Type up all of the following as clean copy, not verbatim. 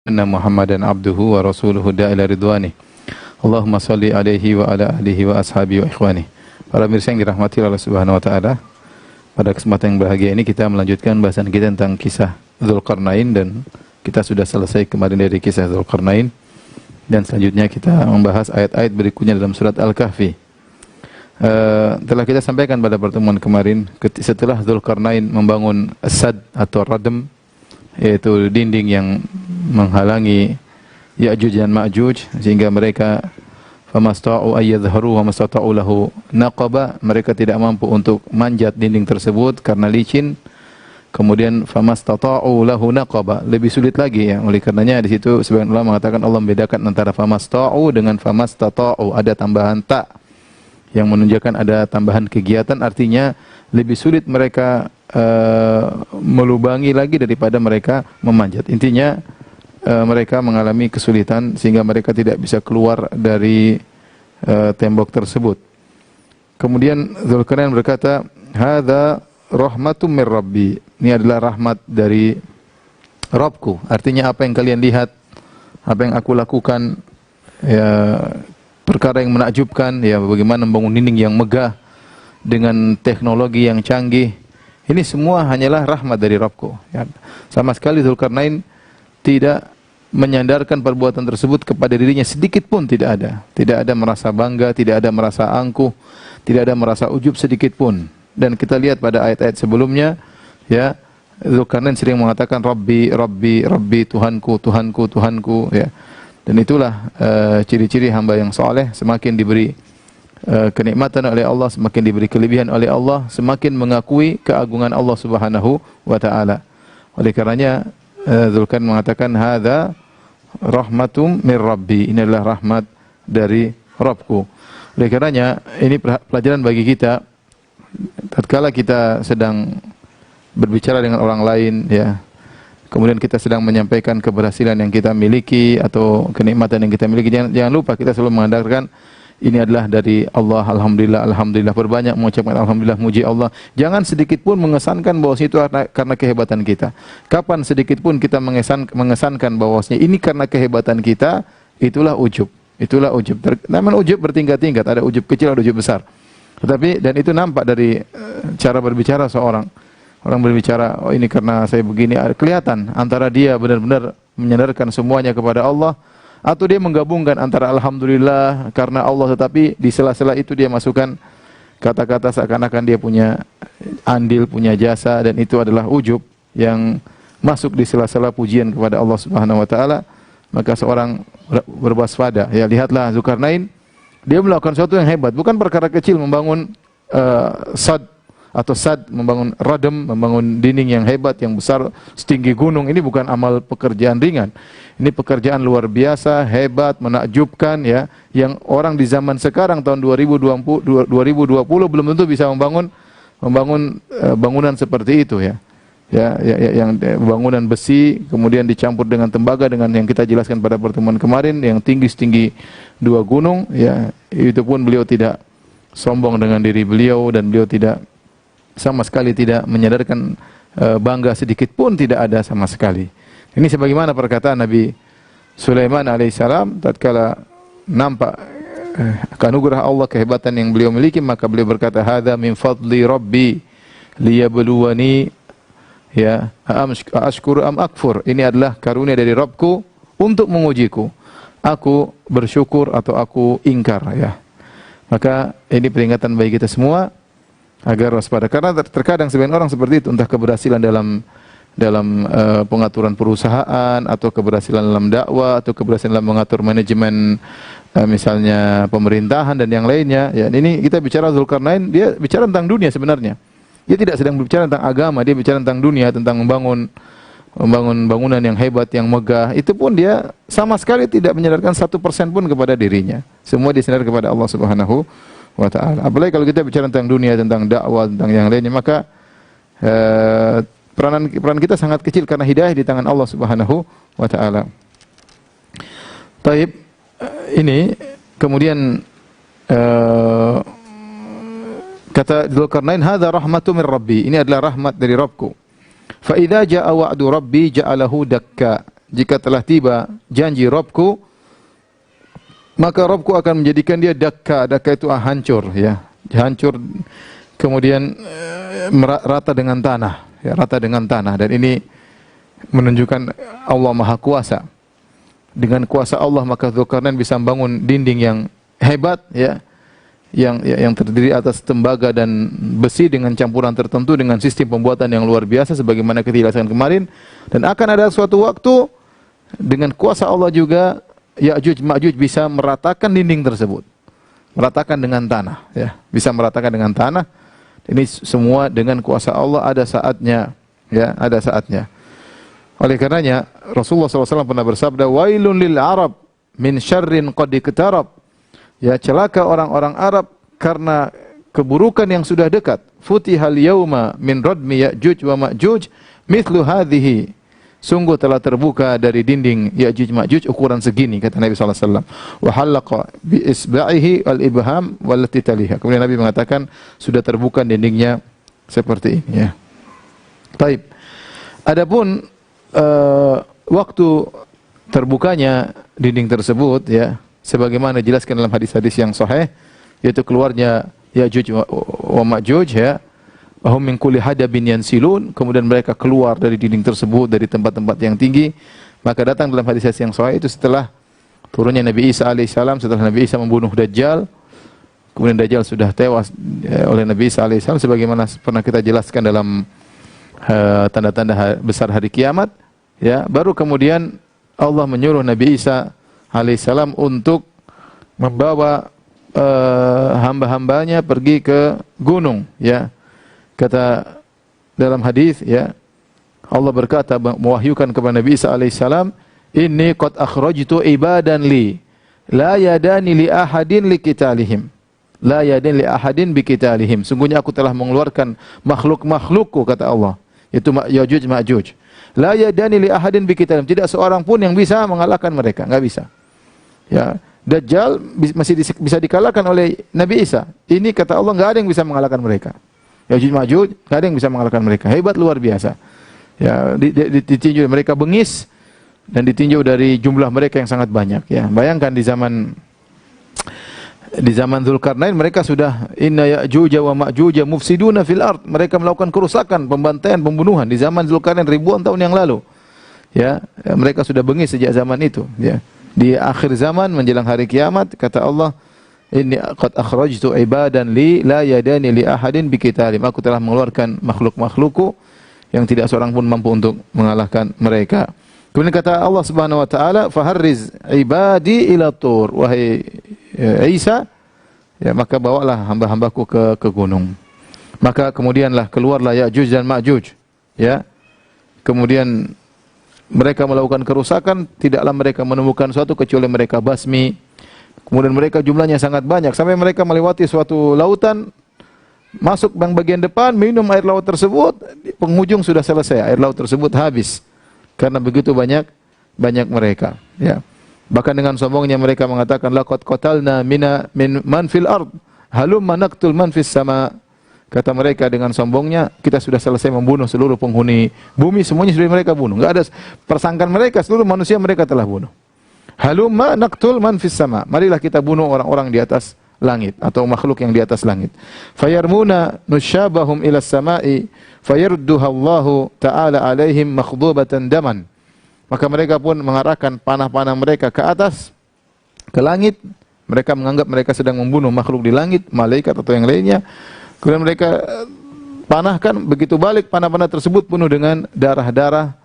Anna Muhammadan abduhu wa rasuluhu da'ila ridwani. Allahumma salli alaihi wa ala alihi wa ashabi wa ikhwani. Para mirsa yang dirahmati Allah Subhanahu wa taala, pada kesempatan yang bahagia ini kita melanjutkan bahasan kita tentang kisah Dzulqarnain, dan kita sudah selesai kemarin dari kisah Dzulqarnain, dan selanjutnya kita membahas ayat-ayat berikutnya dalam surat Al-Kahfi. Telah kita sampaikan pada pertemuan kemarin, setelah Dzulqarnain membangun As-Sad atau Radm, yaitu dinding yang menghalangi Ya'juj dan Ma'juj, sehingga mereka famasta'u ayyadhharu wa mastata'u lahu naqaba, mereka tidak mampu untuk manjat dinding tersebut karena licin. Kemudian famastata'u lahu naqaba, lebih sulit lagi ya. Oleh karenanya di situ sebagian ulama mengatakan Allah membedakan antara famasta'u dengan famastata'u, ada tambahan ta yang menunjukkan ada tambahan kegiatan, artinya lebih sulit mereka melubangi lagi daripada mereka memanjat. Intinya mereka mengalami kesulitan sehingga mereka tidak bisa keluar dari tembok tersebut. Kemudian Dzulqarnain berkata, "Hadza rahmatum mir rabbi." Ini adalah rahmat dari Rabbku. Artinya apa yang kalian lihat, apa yang aku lakukan, ya perkara yang menakjubkan, ya bagaimana membangun dinding yang megah dengan teknologi yang canggih. Ini semua hanyalah rahmat dari Rabbku. Ya. Sama sekali Dzulqarnain tidak menyandarkan perbuatan tersebut kepada dirinya sedikit pun, tidak ada. Tidak ada merasa bangga, tidak ada merasa angkuh, tidak ada merasa ujub sedikit pun. Dan kita lihat pada ayat-ayat sebelumnya, ya, Dzulqarnain sering mengatakan Rabbi, Rabbi, Rabbi, Tuhanku, Tuhanku, Tuhanku, ya. Dan itulah ciri-ciri hamba yang saleh, semakin diberi kenikmatan oleh Allah, semakin diberi kelebihan oleh Allah, semakin mengakui keagungan Allah Subhanahu wa taala. Oleh karenanya Dzulqarnain mengatakan hadza rahmatum mir rabbi, ini adalah rahmat dari Rabbku. Oleh karenanya ini pelajaran bagi kita tatkala kita sedang berbicara dengan orang lain, ya. Kemudian kita sedang menyampaikan keberhasilan yang kita miliki atau kenikmatan yang kita miliki, jangan lupa kita selalu mengandalkan ini adalah dari Allah. Alhamdulillah, alhamdulillah, berbanyak mengucapkan alhamdulillah, muji Allah. Jangan sedikit pun mengesankan bahwa itu karena kehebatan kita. Kapan sedikit pun kita mengesankan bahwasanya ini karena kehebatan kita, itulah ujub. Itulah ujub. Namanya ujub bertingkat-tingkat, ada ujub kecil, ada ujub besar. Tetapi dan itu nampak dari cara berbicara seorang. Orang berbicara, oh ini karena saya begini, kelihatan antara dia benar-benar menyandarkan semuanya kepada Allah, atau dia menggabungkan antara alhamdulillah karena Allah, tetapi di sela-sela itu dia masukkan kata-kata seakan-akan dia punya andil, punya jasa, dan itu adalah ujub yang masuk di sela-sela pujian kepada Allah Subhanahu wa taala. Maka seorang berwaspada. Ya, lihatlah Dzulqarnain, dia melakukan sesuatu yang hebat, bukan perkara kecil membangun Sad, membangun Radm, membangun dinding yang hebat, yang besar, setinggi gunung. Ini bukan amal pekerjaan ringan. Ini pekerjaan luar biasa, hebat, menakjubkan, ya. Yang orang di zaman sekarang tahun 2020 belum tentu bisa membangun bangunan seperti itu, ya. Yang bangunan besi kemudian dicampur dengan tembaga, dengan yang kita jelaskan pada pertemuan kemarin, yang tinggi 2 gunung, ya. Itu pun beliau tidak sombong dengan diri beliau, dan beliau sama sekali tidak menyadarkan bangga sedikit pun, tidak ada sama sekali. Ini sebagaimana perkataan Nabi Sulaiman alaihissalam tatkala nampak anugerah Allah, kehebatan yang beliau miliki, maka beliau berkata, hadza min fadli rabbi liyabluwani, ya, ashkuru am akfur. Ini adalah karunia dari Rabbku untuk mengujiku, aku bersyukur atau aku ingkar, ya. Maka ini peringatan bagi kita semua agar waspada, karena terkadang sebagian orang seperti itu, entah keberhasilan dalam pengaturan perusahaan, atau keberhasilan dalam dakwah, atau keberhasilan dalam mengatur manajemen misalnya pemerintahan dan yang lainnya, ya. Ini kita bicara Dzulqarnain, dia bicara tentang dunia sebenarnya. Dia tidak sedang berbicara tentang agama, dia bicara tentang dunia, tentang membangun bangunan yang hebat, yang megah. Itu pun dia sama sekali tidak menyadarkan 1% pun kepada dirinya. Semua disadar kepada Allah Subhanahu wa ta'ala. Apalagi kalau kita bicara tentang dunia, tentang dakwah, tentang yang lainnya, maka peranan kita sangat kecil, karena hidayah di tangan Allah Subhanahu wa ta'ala. Taib, ini kemudian kata Dzulqarnain, hadza rahmatu min rabbi, ini adalah rahmat dari Rabbku. Fa idza jaa wa'du rabbi ja'alahu dakka. jika telah tiba janji Rabbku, maka Rabbku akan menjadikan dia dakka. Dakka itu hancur, ya, hancur, kemudian rata dengan tanah, ya, rata dengan tanah. Dan ini menunjukkan Allah Maha Kuasa. Dengan kuasa Allah maka Dzulkarnain bisa membangun dinding yang hebat, ya, yang terdiri atas tembaga dan besi dengan campuran tertentu dengan sistem pembuatan yang luar biasa sebagaimana kita jelaskan kemarin. Dan akan ada suatu waktu dengan kuasa Allah juga Ya'juj Ma'juj bisa meratakan dinding tersebut, meratakan dengan tanah, ya, bisa meratakan dengan tanah. Ini semua dengan kuasa Allah, ada saatnya, ya, ada saatnya. Oleh karenanya Rasulullah SAW pernah bersabda, wailun lil Arab min syarrin qad iqtarab. Ya, celaka orang-orang Arab karena keburukan yang sudah dekat. Futihal yauma min radmi Ya'juj wa Ma'juj mithlu hadhihi. Sungguh telah terbuka dari dinding Ya'juj Ma'juj ukuran segini, kata Nabi SAW. Wa halaqa bi isba'ihi al-ibham wallati taliha. Kemudian Nabi mengatakan sudah terbuka dindingnya seperti ini, ya. Taib. Adapun waktu terbukanya dinding tersebut, ya, sebagaimana dijelaskan dalam hadis-hadis yang sahih, yaitu keluarnya Ya'juj wa Ma'juj, ya, wahum min kulli hadabin yansilun, kemudian mereka keluar dari dinding tersebut dari tempat-tempat yang tinggi. Maka datang dalam hadis yang sahih itu setelah turunnya Nabi Isa alaihissalam, setelah Nabi Isa membunuh Dajjal, kemudian Dajjal sudah tewas oleh Nabi Isa alaihissalam sebagaimana pernah kita jelaskan dalam tanda-tanda besar hari kiamat, ya. Baru kemudian Allah menyuruh Nabi Isa alaihissalam untuk membawa hamba-hambanya pergi ke gunung, ya. Kata dalam hadis, ya, Allah berkata, mewahyukan kepada Nabi Isa alaihissalam, inni qad akhrajtu ibadan li la yadani li ahadin li qitalihim, la yadani li ahadin bi qitalihim. Sungguhnya aku telah mengeluarkan makhluk-makhlukku, kata Allah, yaitu Ya'juj Ma'juj. La yadani li ahadin bi qitalihim. Tidak seorang pun yang bisa mengalahkan mereka, enggak bisa. Ya, Dajjal masih bisa dikalahkan oleh Nabi Isa. Ini kata Allah enggak ada yang bisa mengalahkan mereka. Ya'juj Ma'juj enggak ada yang bisa mengalahkan mereka. Hebat luar biasa. Ya, ditinjau mereka bengis dan ditinjau dari jumlah mereka yang sangat banyak, ya. Bayangkan di zaman Dzulkarnain mereka sudah inna Ya'juj wa Ma'juj mufsiduna fil ard. Mereka melakukan kerusakan, pembantaian, pembunuhan di zaman Dzulkarnain ribuan tahun yang lalu. Ya, mereka sudah bengis sejak zaman itu, ya. Di akhir zaman menjelang hari kiamat kata Allah, inni qad akhrajtu ibadan li la yadani li ahadin bi qitalim. Aku telah mengeluarkan makhluk-makhlukku yang tidak seorang pun mampu untuk mengalahkan mereka. Kemudian kata Allah Subhanahu wa taala, faharriz ibadi ila tur. Wahai Isa, ya, maka bawalah hamba-hambaku ke gunung. Maka kemudianlah keluarlah Ya'juj dan Ma'juj, ya. Kemudian mereka melakukan kerusakan, tidaklah mereka menemukan suatu kecuali mereka basmi. Kemudian mereka jumlahnya sangat banyak sampai mereka melewati suatu lautan, masuk bagian depan, minum air laut tersebut, di penghujung sudah selesai, air laut tersebut habis. Karena begitu banyak mereka, ya. Bahkan dengan sombongnya mereka mengatakan laqad qatalna min man fil ard halumma naqtul man fis sama. Kata mereka dengan sombongnya, kita sudah selesai membunuh seluruh penghuni bumi, semuanya sudah mereka bunuh. Enggak ada persangkaan mereka, seluruh manusia mereka telah bunuh. Halumma naqtul man fis sama. Marilah kita bunuh orang-orang di atas langit atau makhluk yang di atas langit. Fayarmuna nusyabahum ila samai fayarduha Allahu ta'ala alaihim makhdubatan daman. Maka mereka pun mengarahkan panah-panah mereka ke atas, ke langit. Mereka menganggap mereka sedang membunuh makhluk di langit, malaikat atau yang lainnya. Kemudian mereka panahkan, begitu balik panah-panah tersebut penuh dengan darah-darah,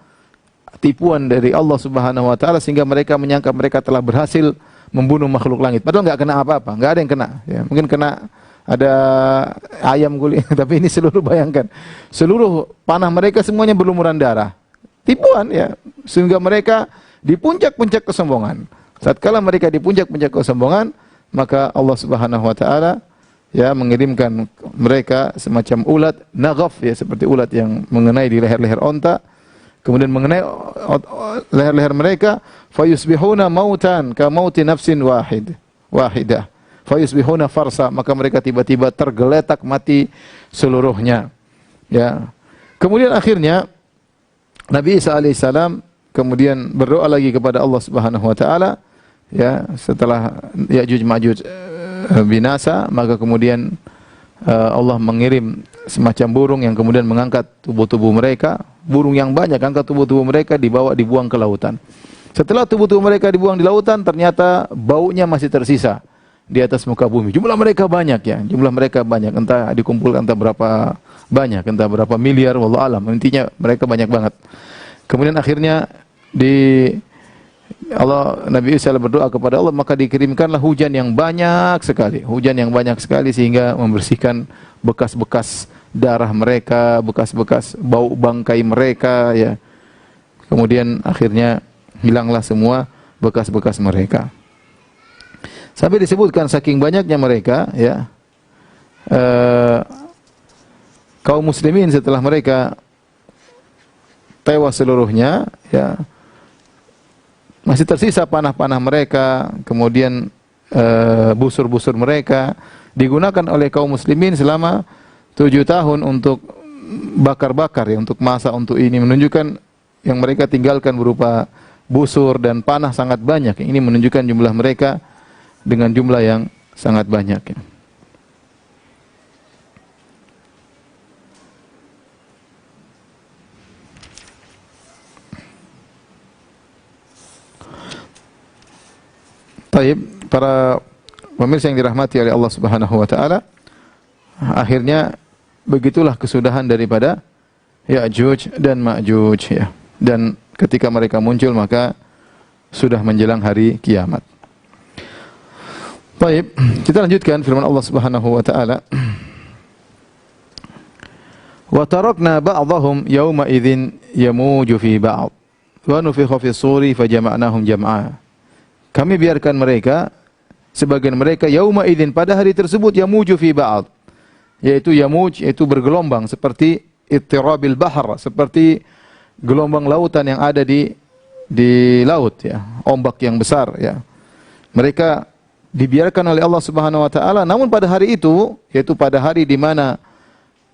tipuan dari Allah Subhanahu wa taala, sehingga mereka menyangka mereka telah berhasil membunuh makhluk langit. Padahal enggak kena apa-apa, enggak ada yang kena, ya. Mungkin kena ada ayam guling, tapi ini seluruh, bayangkan, seluruh panah mereka semuanya berlumuran darah. Tipuan, ya, sehingga mereka di puncak-puncak kesombongan. Tatkala mereka di puncak-puncak kesombongan, maka Allah Subhanahu wa taala, ya, mengirimkan mereka semacam ulat naghaf, ya, seperti ulat yang mengenai di leher-leher onta, kemudian mengenai leher-leher mereka, fayusbihuna mautan ka mauti nafsin wahidah fayusbihuna farsa, maka mereka tiba-tiba tergeletak mati seluruhnya, ya. Kemudian akhirnya Nabi Isa alaihissalam kemudian berdoa lagi kepada Allah Subhanahu wa taala, ya, setelah Ya'juj Ma'juj binasa, maka kemudian Allah mengirim semacam burung yang kemudian mengangkat tubuh-tubuh mereka, burung yang banyak angkat tubuh-tubuh mereka dibuang ke lautan. Setelah tubuh-tubuh mereka dibuang di lautan, ternyata baunya masih tersisa di atas muka bumi. Jumlah mereka banyak, ya, jumlah mereka banyak, entah dikumpulkan entah berapa banyak, entah berapa miliar, wallahu alam. Intinya mereka banyak banget. Kemudian akhirnya Nabi Isa berdoa kepada Allah, maka dikirimkanlah hujan yang banyak sekali sehingga membersihkan bekas-bekas darah mereka, bekas-bekas bau bangkai mereka, ya. Kemudian akhirnya hilanglah semua bekas-bekas mereka. Sampai disebutkan saking banyaknya mereka, ya, kaum muslimin setelah mereka tewas seluruhnya, ya, masih tersisa panah-panah mereka, kemudian busur-busur mereka digunakan oleh kaum muslimin selama 7 tahun untuk bakar-bakar, ya, untuk masak, untuk ini, menunjukkan yang mereka tinggalkan berupa busur dan panah sangat banyak. Ini menunjukkan jumlah mereka dengan jumlah yang sangat banyak, ya. Baik, para pemirsa yang dirahmati oleh Allah Subhanahu wa taala, akhirnya begitulah kesudahan daripada Ya'juj dan Ma'juj, ya. Dan ketika mereka muncul maka sudah menjelang hari kiamat. Baik, kita lanjutkan firman Allah Subhanahu wa taala. Wa tarakna ba'dahum yawma idzin yamuju fi ba'd wa nufikha fi suri fajama'nahum jam'a. Kami biarkan mereka, sebagian mereka yauma idzin, pada hari tersebut, yamuju fi ba'd, yaitu yamuj, yaitu bergelombang seperti ittirabil bahr, seperti gelombang lautan yang ada di laut, ya, ombak yang besar, ya. Mereka dibiarkan oleh Allah Subhanahu wa taala, namun pada hari itu, yaitu pada hari di mana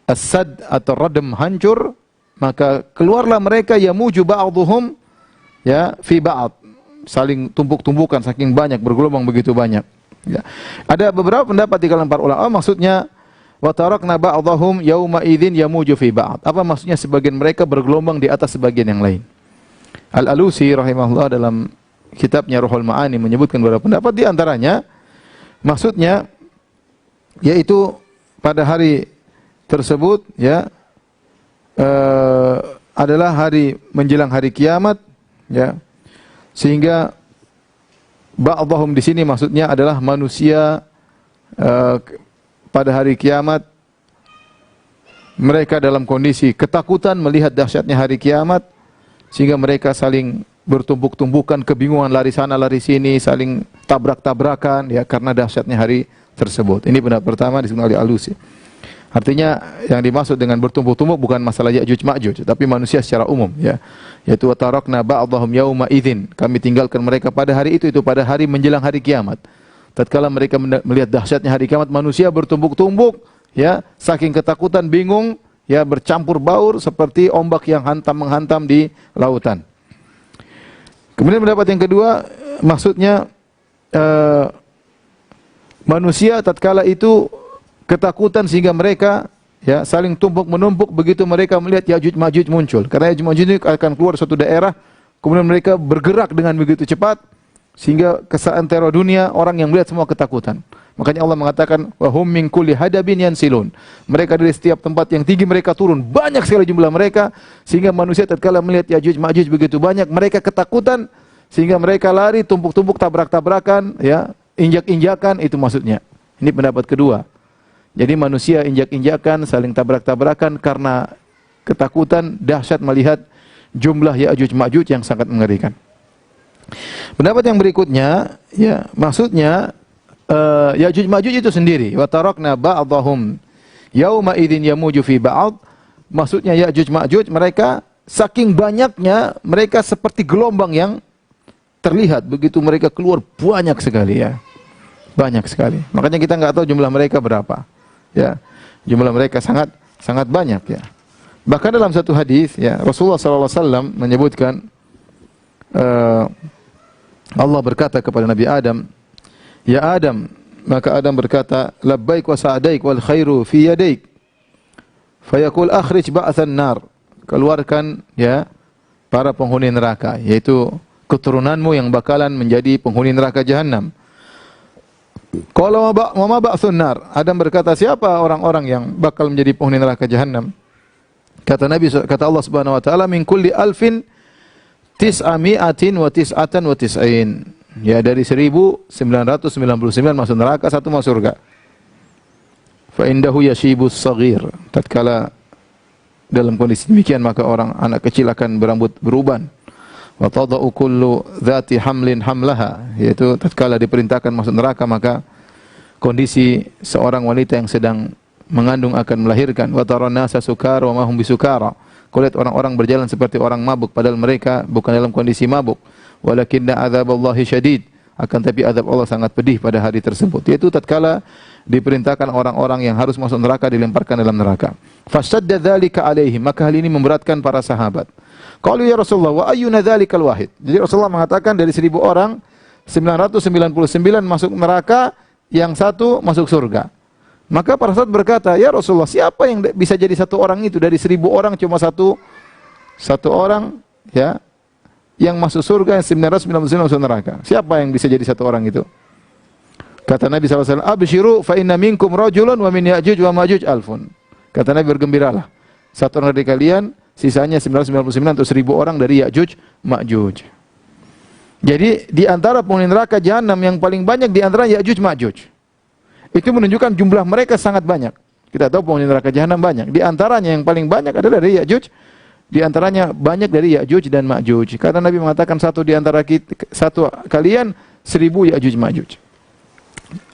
as-sad atau radam hancur, maka keluarlah mereka yamuju ba'dhum, ya, fi ba'd, saling tumpuk-tumpukan, saking banyak, bergelombang begitu banyak, ya. Ada beberapa pendapat di kalangan para ulama, maksudnya wa tarakna ba'dahum yauma idzin yamuju fi ba'd. Apa maksudnya? Sebagian mereka bergelombang di atas sebagian yang lain. Al-Alusi rahimahullah dalam kitabnya Ruhul Ma'ani menyebutkan beberapa pendapat, di antaranya maksudnya yaitu pada hari tersebut, ya, adalah hari menjelang hari kiamat, ya. Sehingga ba'dhum di sini maksudnya adalah manusia pada hari kiamat, mereka dalam kondisi ketakutan melihat dahsyatnya hari kiamat, sehingga mereka saling bertumpuk-tumpukan, kebingungan, lari sana lari sini, saling tabrak-tabrakan, ya, karena dahsyatnya hari tersebut. Ini pendapat pertama disebut oleh Alusi. Artinya yang dimaksud dengan bertumpuk-tumpuk bukan masalah Ya'juj Ma'juj, tapi manusia secara umum, ya. Yaitu wa tarakna ba'dahum yauma idzin, kami tinggalkan mereka pada hari itu pada hari menjelang hari kiamat. Tatkala mereka melihat dahsyatnya hari kiamat, manusia bertumpuk-tumpuk, ya, saking ketakutan, bingung, ya, bercampur baur seperti ombak yang menghantam di lautan. Kemudian pendapat yang kedua, maksudnya manusia tatkala itu ketakutan sehingga mereka, ya, saling tumpuk menumpuk begitu mereka melihat Ya'juj Ma'juj muncul. Karena Ya'juj Ma'juj ini akan keluar suatu daerah, kemudian mereka bergerak dengan begitu cepat sehingga keseantero dunia orang yang melihat semua ketakutan. Makanya Allah mengatakan wa hum min kulli hadabin yansilun. Mereka dari setiap tempat yang tinggi mereka turun, banyak sekali jumlah mereka, sehingga manusia tatkala melihat Ya'juj Ma'juj begitu banyak, mereka ketakutan sehingga mereka lari tumpuk-tumpuk, tabrak-tabrakan, ya, injak-injakan, itu maksudnya. Ini pendapat kedua. Jadi manusia injak-injakan, saling tabrak-tabrakan karena ketakutan, dahsyat melihat jumlah Ya'juj Ma'juj yang sangat mengerikan. Pendapat yang berikutnya, ya, maksudnya Ya'juj Ma'juj itu sendiri. Wa tarakna ba'dahum yauma idzin yamuju fi ba'd. Maksudnya Ya'juj Ma'juj mereka saking banyaknya, mereka seperti gelombang yang terlihat begitu mereka keluar banyak sekali, ya. Banyak sekali. Makanya kita enggak tahu jumlah mereka berapa. Ya, jumlah mereka sangat banyak, ya. Bahkan dalam satu hadis, ya, Rasulullah sallallahu alaihi wasallam menyebutkan uh, Allah berkata kepada Nabi Adam, "Ya Adam," maka Adam berkata, "Labbaik wa sa'daik wal khairu fi yadaik." Fayaqul akhrij ba'than nar. Keluarkan ya para penghuni neraka, yaitu keturunanmu yang bakalan menjadi penghuni neraka jahanam. Qala wa ma ba'thun nar. Adam berkata, siapa orang-orang yang bakal menjadi penghuni neraka jahanam? Kata Allah Subhanahu wa taala, min kulli alfin tis'ami'atin wa tis'atan wa tis'ain. Ya, dari 1999 masuk neraka, satu masuk surga. Fa indahu yashibus saghir. Tatkala dalam kondisi demikian maka orang anak kecil akan berambut beruban. Wa tada'u kullu dzati hamlin hamlaha, yaitu tatkala diperintahkan masuk neraka maka kondisi seorang wanita yang sedang mengandung akan melahirkan. Wa taran nasa sukara wa ma hum bisukara. Kau lihat orang-orang berjalan seperti orang mabuk padahal mereka bukan dalam kondisi mabuk. Walakinna adzaballahi syadid, akan tapi azab Allah sangat pedih pada hari tersebut. Yaitu tatkala diperintahkan orang-orang yang harus masuk neraka dilemparkan dalam neraka. Fashadda dzalika alaihim, maka hal ini memberatkan para sahabat. Qalu ya Rasulullah wa ayyuna dzalikal wahid. Jadi Rasulullah mengatakan dari 1000 orang 999 masuk neraka, yang satu masuk surga. Maka para sahabat berkata, "Ya Rasulullah, siapa yang bisa jadi satu orang itu dari 1000 orang cuma satu orang ya yang masuk surga, yang 999 masuk neraka? Siapa yang bisa jadi satu orang itu?" Kata Nabi SAW, "Abshiru fa inna minkum rajulun wa min Ya'juj wa Ma'juj alfun." Kata Nabi, bergembiralah. Satu orang dari kalian, sisanya 999 atau 1000 orang dari Ya'juj Ma'juj. Jadi di antara penghuni neraka jahanam yang paling banyak di antara Ya'juj Ma'juj. Itu menunjukkan jumlah mereka sangat banyak. Kita tahu penghuni neraka jahanam banyak. Di antaranya yang paling banyak adalah dari Ya'juj. Di antaranya banyak dari Ya'juj dan Ma'juj. Karena Nabi mengatakan satu di antara satu kalian 1000 Ya'juj Ma'juj.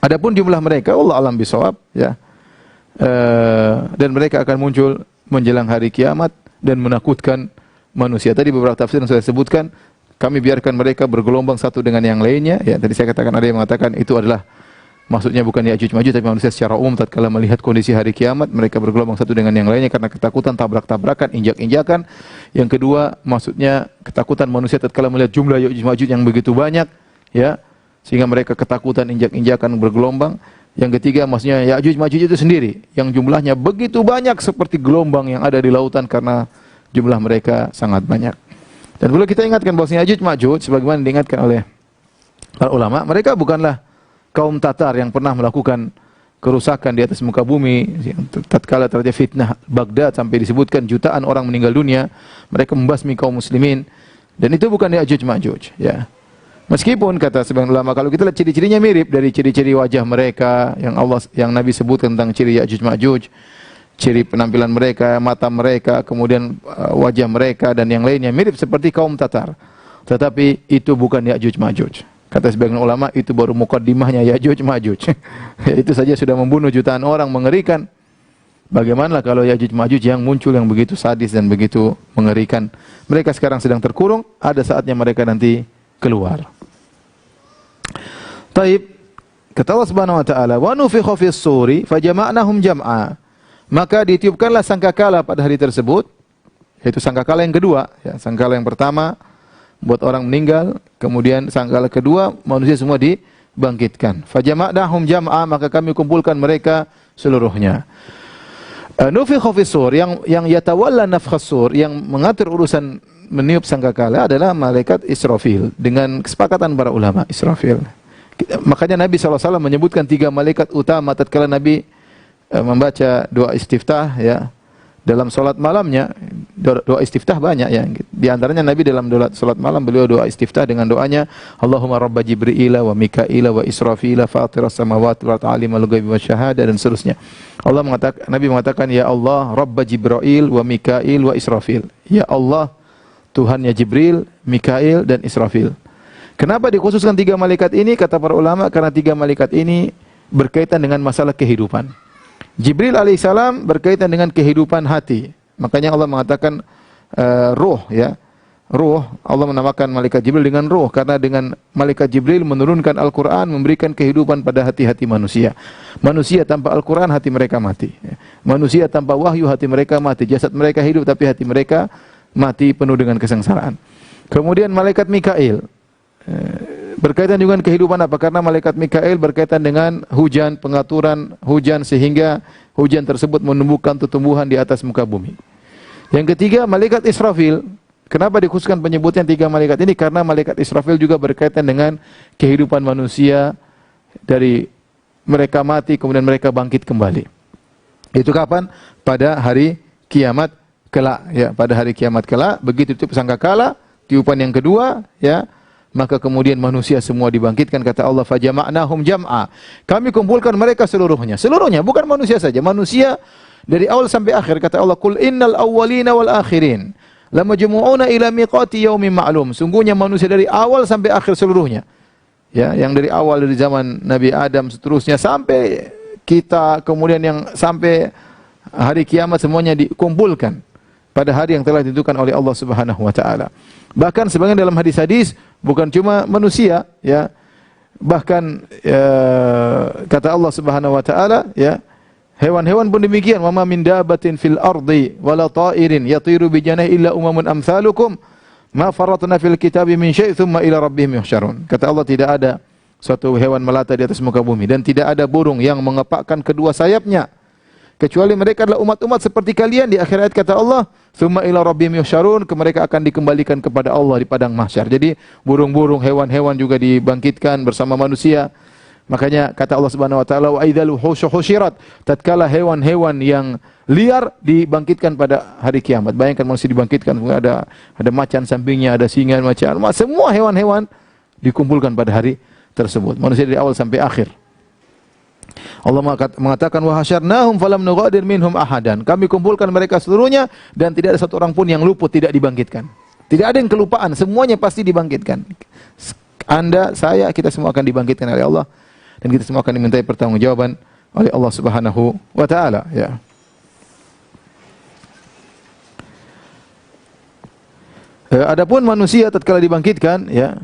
Adapun jumlah mereka, Allah alam bisawab, ya. Dan mereka akan muncul menjelang hari kiamat dan menakutkan manusia. Tadi beberapa tafsir yang saya sebutkan, kami biarkan mereka bergelombang satu dengan yang lainnya. Ya, tadi saya katakan ada yang mengatakan itu adalah maksudnya bukan Ya'juj Ma'juj tapi manusia secara umum tatkala melihat kondisi hari kiamat mereka bergelombang satu dengan yang lainnya karena ketakutan, tabrak-tabrakan, injak-injakan. Yang kedua, maksudnya ketakutan manusia tatkala melihat jumlah Ya'juj Ma'juj yang begitu banyak, ya, sehingga mereka ketakutan, injak-injakan, bergelombang. Yang ketiga, maksudnya Ya'juj Ma'juj itu sendiri yang jumlahnya begitu banyak seperti gelombang yang ada di lautan karena jumlah mereka sangat banyak. Dan perlu kita ingatkan bahwa Ya'juj Ma'juj sebagaimana diingatkan oleh para ulama, mereka bukanlah kaum Tatar yang pernah melakukan kerusakan di atas muka bumi. Tatkala terjadi fitnah Baghdad sampai disebutkan jutaan orang meninggal dunia, mereka membasmi kaum muslimin. Dan itu bukan Ya'juj Ma'juj, ya. Meskipun kata sebagian ulama kalau kita lihat ciri-cirinya mirip dari ciri-ciri wajah mereka yang Nabi sebut tentang ciri Ya'juj Ma'juj, ciri penampilan mereka, mata mereka, kemudian wajah mereka dan yang lainnya mirip seperti kaum Tatar. Tetapi itu bukan Ya'juj Ma'juj. Kata sebagian ulama itu baru mukaddimahnya Ya'juj Ma'juj. Itu saja sudah membunuh jutaan orang, mengerikan. Bagaimana kalau Ya'juj Ma'juj yang muncul yang begitu sadis dan begitu mengerikan? Mereka sekarang sedang terkurung, ada saatnya mereka nanti keluar. Taib, kata Allah Subhanahu wa taala, "Wa nufikha fis suri fajama'nahum jam'a." Maka ditiupkanlah sangkakala pada hari tersebut, yaitu sangkakala yang kedua, ya, sangkakala yang pertama buat orang meninggal, kemudian sangkakala kedua manusia semua dibangkitkan. Fajama'nahum jam'a, maka kami kumpulkan mereka seluruhnya. Nufikha fis sur, yang yatawalla nafkhas sur, yang mengatur urusan meniup sangkakala adalah malaikat Israfil dengan kesepakatan para ulama. Israfil. Makanya Nabi SAW menyebutkan 3 malaikat utama tatkala Nabi membaca doa istiftah, ya, dalam solat malamnya. Doa istiftah banyak, ya. Di antaranya Nabi dalam solat malam beliau doa istiftah dengan doanya, Allahumma rabba Jibril wa Mika'ila wa Israfil fatiras samawati wal ardi alimul ghaibi wasyahada, dan seterusnya. Nabi mengatakan, ya Allah, rabba Jibril wa Mika'il wa Israfil. Ya Allah, Tuhannya Jibril, Mikail dan Israfil. Kenapa dikhususkan 3 malaikat ini? Kata para ulama, karena 3 malaikat ini berkaitan dengan masalah kehidupan. Jibril alaihissalam berkaitan dengan kehidupan hati. Makanya Allah mengatakan ruh, ya. Ruh, Allah menamakan malaikat Jibril dengan ruh karena dengan malaikat Jibril menurunkan Al-Qur'an, memberikan kehidupan pada hati-hati manusia. Manusia tanpa Al-Qur'an hati mereka mati. Manusia tanpa wahyu hati mereka mati. Jasad mereka hidup tapi hati mereka mati penuh dengan kesengsaraan. Kemudian malaikat Mikail berkaitan dengan kehidupan apa? Karena malaikat Mikail berkaitan dengan hujan, pengaturan hujan sehingga hujan tersebut menumbuhkan tumbuhan di atas muka bumi. Yang ketiga, malaikat Israfil. Kenapa dikhususkan penyebutan 3 malaikat ini? Karena malaikat Israfil juga berkaitan dengan kehidupan manusia dari mereka mati kemudian mereka bangkit kembali. Itu kapan? Pada hari kiamat kelak, ya, pada hari kiamat kelak begitu ditiup sangkakala, tiupan yang kedua, ya, maka kemudian manusia semua dibangkitkan. Kata Allah, fajama'nahum jam'a. Kami kumpulkan mereka seluruhnya. Seluruhnya, bukan manusia saja. Manusia dari awal sampai akhir. Kata Allah, qul innal awwalina wal akhirin lamajmu'una ila miqati yaumin ma'lum. Sungguhnya manusia dari awal sampai akhir seluruhnya. Ya, yang dari awal dari zaman Nabi Adam seterusnya sampai kita, kemudian yang sampai hari kiamat semuanya dikumpulkan pada hari yang telah ditentukan oleh Allah Subhanahu wa taala. Bahkan sebagian dalam hadis-hadis bukan cuma manusia, ya. Bahkan kata Allah Subhanahu wa taala, ya, hewan-hewan pun demikian, wa ma min dabatin fil ardi wala ta'irin yatiru bi janahi illa umamun amsalukum ma faratna fil kitabi min syai' thumma ila rabbihim yuhsyarun. Kata Allah, tidak ada suatu hewan melata di atas muka bumi dan tidak ada burung yang mengepakkan kedua sayapnya kecuali mereka adalah umat-umat seperti kalian. Di akhir ayat kata Allah, "Tsumma ila rabbihim yuhsyarun," mereka akan dikembalikan kepada Allah di padang mahsyar. Jadi burung-burung, hewan-hewan juga dibangkitkan bersama manusia. Makanya kata Allah Subhanahu wa taala, "Wa idzal wuhusyu husyirat," tatkala hewan-hewan yang liar dibangkitkan pada hari kiamat. Bayangkan manusia dibangkitkan, ada macan sampingnya, ada singa, macan, semua hewan-hewan dikumpulkan pada hari tersebut. Manusia dari awal sampai akhir. Allah mengatakan, wa hasyarnahum falam nughadir minhum ahadan. Kami kumpulkan mereka seluruhnya dan tidak ada satu orang pun yang luput, tidak dibangkitkan. Tidak ada yang kelupaan, semuanya pasti dibangkitkan. Anda, saya, kita semua akan dibangkitkan oleh Allah dan kita semua akan dimintai pertanggungjawaban oleh Allah Subhanahu wa taala, ya. Adapun manusia tatkala dibangkitkan, ya,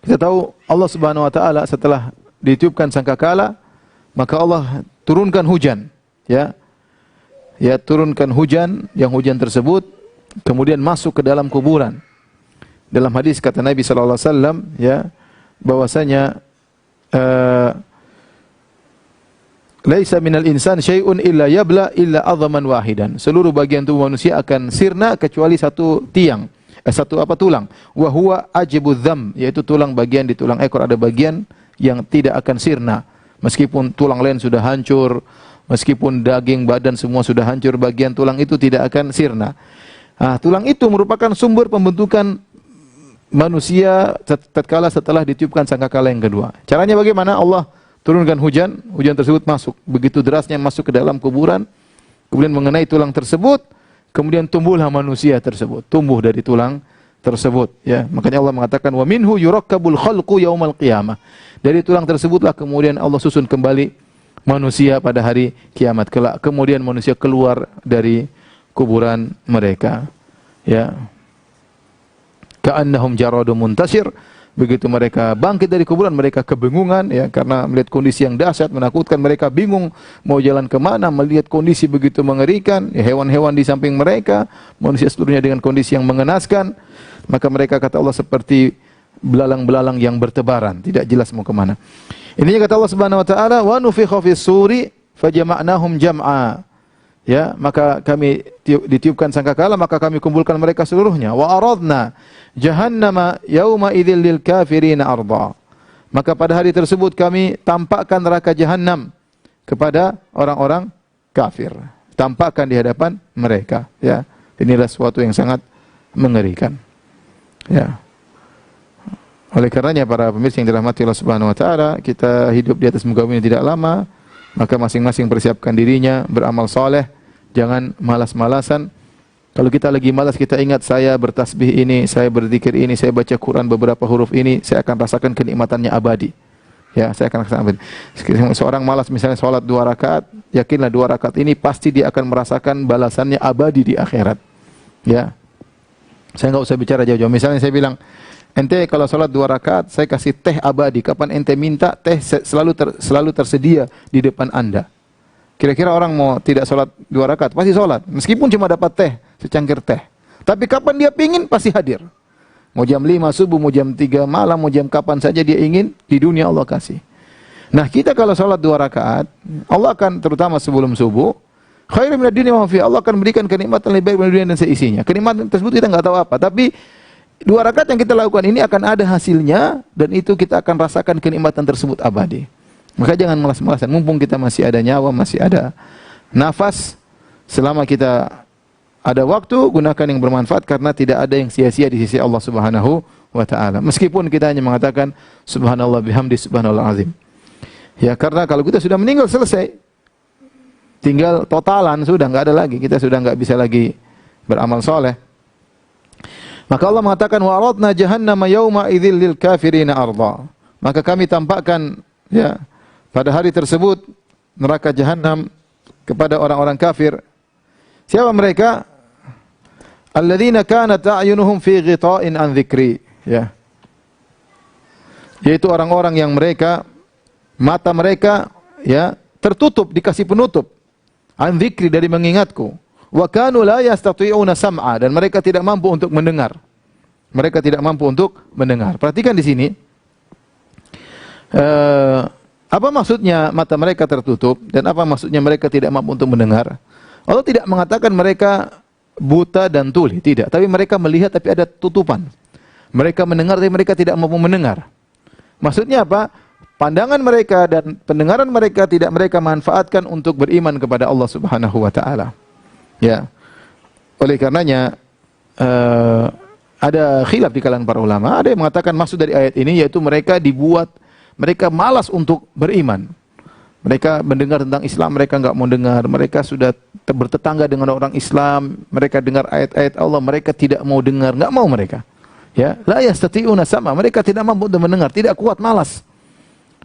kita tahu Allah Subhanahu wa taala setelah ditiupkan sangkakala maka Allah turunkan hujan, ya. Ya, turunkan hujan, yang hujan tersebut kemudian masuk ke dalam kuburan. Dalam hadis kata Nabi sallallahu alaihi wasallam, ya, bahwasanya laisa minal insan syai'un illa yabla illa adhaman wahidan. Seluruh bagian tubuh manusia akan sirna kecuali satu tiang, tulang. Wa huwa ajibudz dzam, yaitu tulang bagian di tulang ekor ada bagian yang tidak akan sirna. Meskipun tulang lain sudah hancur, meskipun daging badan semua sudah hancur, bagian tulang itu tidak akan sirna. Tulang itu merupakan sumber pembentukan manusia tatkala setelah ditiupkan sangkakala yang kedua. Caranya bagaimana? Allah turunkan hujan, hujan tersebut masuk, begitu derasnya masuk ke dalam kuburan, kemudian mengenai tulang tersebut, kemudian tumbuhlah manusia tersebut, tumbuh dari tulang tersebut, ya. Makanya Allah mengatakan, wa minhu yurakkabul khalqu yaumal qiyamah. Dari tulang tersebutlah kemudian Allah susun kembali manusia pada hari kiamat kelak. Kemudian manusia keluar dari kuburan mereka, ya. Ka'annahum jaradun muntasir. Begitu mereka bangkit dari kuburan, mereka kebingungan, ya, karena melihat kondisi yang dahsyat, menakutkan. Mereka bingung mau jalan kemana, melihat kondisi begitu mengerikan, ya, hewan-hewan di samping mereka, manusia seluruhnya dengan kondisi yang mengenaskan. Maka mereka, kata Allah, seperti belalang-belalang yang bertebaran, tidak jelas mau kemana. Ininya kata Allah Subhanahu wa taala, wa nufikha fis suri fajama'nahum jam'a. Ya, maka kami ditiupkan sangkakala, maka kami kumpulkan mereka seluruhnya. Wa aradna jahannama yauma idzil lil kafirina arda. Maka pada hari tersebut kami tampakkan neraka jahanam kepada orang-orang kafir. Tampakkan di hadapan mereka, ya. Inilah sesuatu yang sangat mengerikan. Ya. Oleh karenanya para pemirsa yang dirahmati Allah Subhanahu wa taala, kita hidup di atas muka bumi tidak lama, maka masing-masing persiapkan dirinya beramal saleh, jangan malas-malasan. Kalau kita lagi malas, kita ingat, saya bertasbih ini, saya berzikir ini, saya baca Quran beberapa huruf ini, saya akan rasakan kenikmatannya abadi. Ya, saya akan rasakan abadi. Seorang malas misalnya salat 2 rakaat, yakinlah 2 rakaat ini pasti dia akan merasakan balasannya abadi di akhirat. Ya. Saya enggak usah bicara jauh-jauh. Misalnya saya bilang, ente kalau salat 2 rakaat, saya kasih teh abadi. Kapan ente minta, teh selalu tersedia di depan Anda. Kira-kira orang mau tidak salat 2 rakaat, pasti salat. Meskipun cuma dapat teh, secangkir teh. Tapi kapan dia pingin, pasti hadir. Mau jam 5 subuh, mau jam 3 malam, mau jam kapan saja dia ingin, di dunia Allah kasih. Nah, kita kalau salat 2 rakaat, Allah akan, terutama sebelum subuh, khairum minad dunya wa ma fiha, Allah akan berikan kenikmatan lebih baik dari dunia dan seisinya. Kenikmatan tersebut kita enggak tahu apa, tapi 2 rakaat yang kita lakukan ini akan ada hasilnya, dan itu kita akan rasakan kenikmatan tersebut abadi. Maka jangan malas-malasan, mumpung kita masih ada nyawa, masih ada nafas, selama kita ada waktu, gunakan yang bermanfaat, karena tidak ada yang sia-sia di sisi Allah Subhanahu wa taala. Meskipun kita hanya mengatakan subhanallah bihamdi subhanallah azim. Ya, karena kalau kita sudah meninggal selesai. Tinggal totalan, sudah enggak ada lagi. Kita sudah enggak bisa lagi beramal soleh. Maka Allah mengatakan wa aradna jahannama yauma idzil lil kafirina arda. Maka kami tampakkan, ya, pada hari tersebut neraka jahanam kepada orang-orang kafir. Siapa mereka? Alladzina kanat a'yunuhum fi ghita'in an dzikri, ya. Yaitu orang-orang yang mata mereka, ya, tertutup, dikasih penutup. An dzikri, dari mengingatku. Wa kanu la yastati'una sam'a, dan mereka tidak mampu untuk mendengar. Mereka tidak mampu untuk mendengar. Perhatikan di sini. Apa maksudnya mata mereka tertutup dan apa maksudnya mereka tidak mampu untuk mendengar? Allah tidak mengatakan mereka buta dan tuli, tidak. Tapi mereka melihat tapi ada tutupan. Mereka mendengar tapi mereka tidak mampu mendengar. Maksudnya apa? Pandangan mereka dan pendengaran mereka tidak mereka manfaatkan untuk beriman kepada Allah Subhanahu wa taala. Ya. Oleh karenanya ada khilaf di kalangan para ulama. Ada yang mengatakan maksud dari ayat ini yaitu mereka malas untuk beriman. Mereka mendengar tentang Islam, mereka enggak mau dengar. Mereka sudah bertetangga dengan orang Islam, mereka dengar ayat-ayat Allah, mereka tidak mau dengar, enggak mau mereka. Ya, la yastati'una sama, mereka tidak mampu untuk mendengar, tidak kuat, malas.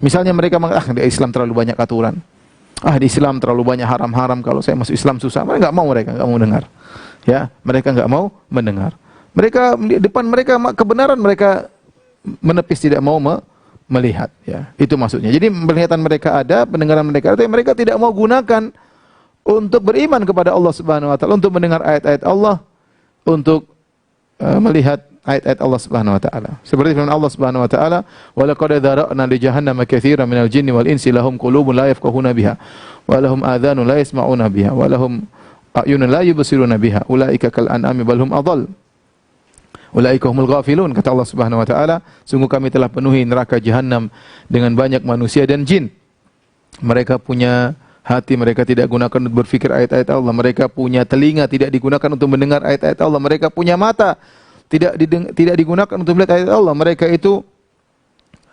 Misalnya mereka mengatakan, di Islam terlalu banyak aturan. Di Islam terlalu banyak haram-haram, kalau saya masuk Islam susah. Mereka enggak mau dengar. Ya, mereka enggak mau mendengar. Mereka depan mereka kebenaran mereka menepis, tidak mau melihat, ya. Itu maksudnya. Jadi penglihatan mereka ada, pendengaran mereka ada, tapi mereka tidak mau gunakan untuk beriman kepada Allah Subhanahu wa taala, untuk mendengar ayat-ayat Allah, untuk melihat ayat-ayat Allah Subhanahu wa taala. Seperti firman Allah Subhanahu wa taala, "Wa laqad dzara'na li jahannama katsiran minal jinni wal insi lahum qulubun la yafqahuna biha wa lahum adhanun la yasma'una biha wa lahum a'yunun la yubsiruna biha ulaika kal an'ami bal hum adall. Ulaika humul ghafilun." Kata Allah Subhanahu wa taala, sungguh kami telah penuhi neraka jahanam dengan banyak manusia dan jin. Mereka punya hati, mereka tidak gunakan untuk berfikir ayat-ayat Allah. Mereka punya telinga, tidak digunakan untuk mendengar ayat-ayat Allah. Mereka punya mata, tidak digunakan untuk melihat ayat Allah. Mereka itu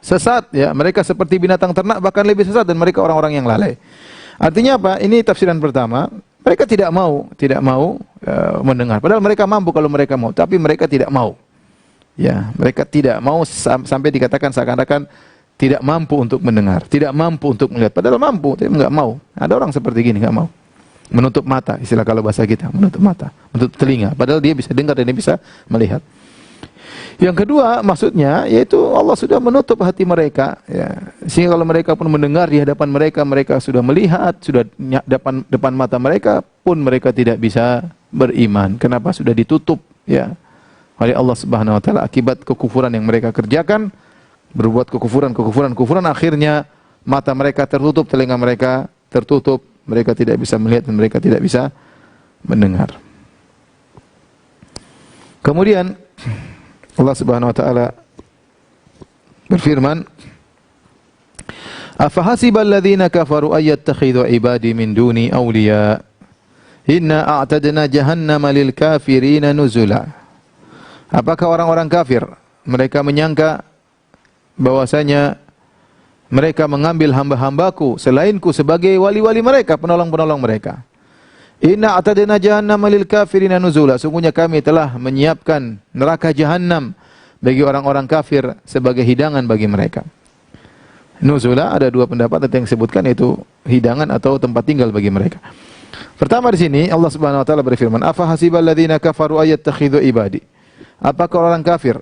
sesat, ya. Mereka seperti binatang ternak, bahkan lebih sesat, dan mereka orang-orang yang lalai. Artinya apa? Ini tafsiran pertama. Mereka tidak mau mendengar. Padahal mereka mampu kalau mereka mau, tapi mereka tidak mau. Ya, mereka tidak mau sampai dikatakan seakan-akan tidak mampu untuk mendengar, tidak mampu untuk melihat. Padahal mampu, tapi enggak mau. Ada orang seperti gini, enggak mau. Menutup mata, istilah kalau bahasa kita, menutup mata, menutup telinga. Padahal dia bisa dengar dan dia bisa melihat. Yang kedua maksudnya yaitu Allah sudah menutup hati mereka, ya. Sehingga kalau mereka pun mendengar di hadapan mereka, mereka sudah melihat, sudah depan mata mereka pun mereka tidak bisa beriman. Kenapa? Sudah ditutup, ya, oleh Allah Subhanahu wa taala akibat kekufuran yang mereka kerjakan, berbuat kekufuran, akhirnya mata mereka tertutup, telinga mereka tertutup, mereka tidak bisa melihat dan mereka tidak bisa mendengar. Kemudian Allah Subhanahu wa taala berfirman, "Afahasibal ladzina kafaru ayyattakhidhu ibadi min duni awliya inna a'tadna jahannama lil kafirina nuzula." Apakah orang-orang kafir mereka menyangka bahwasanya mereka mengambil hamba-hambaku selainku sebagai wali-wali mereka, penolong-penolong mereka? Inna a'tadna jahannama lil kafirina nuzula. Sungguhnya kami telah menyiapkan neraka jahanam bagi orang-orang kafir sebagai hidangan bagi mereka. Nuzula ada dua pendapat yang disebutkan, yaitu hidangan atau tempat tinggal bagi mereka. Pertama di sini Allah Subhanahu wa taala berfirman, "Afa hasibal ladzina kafaru ayyattakhidhu ibadi." Apakah orang kafir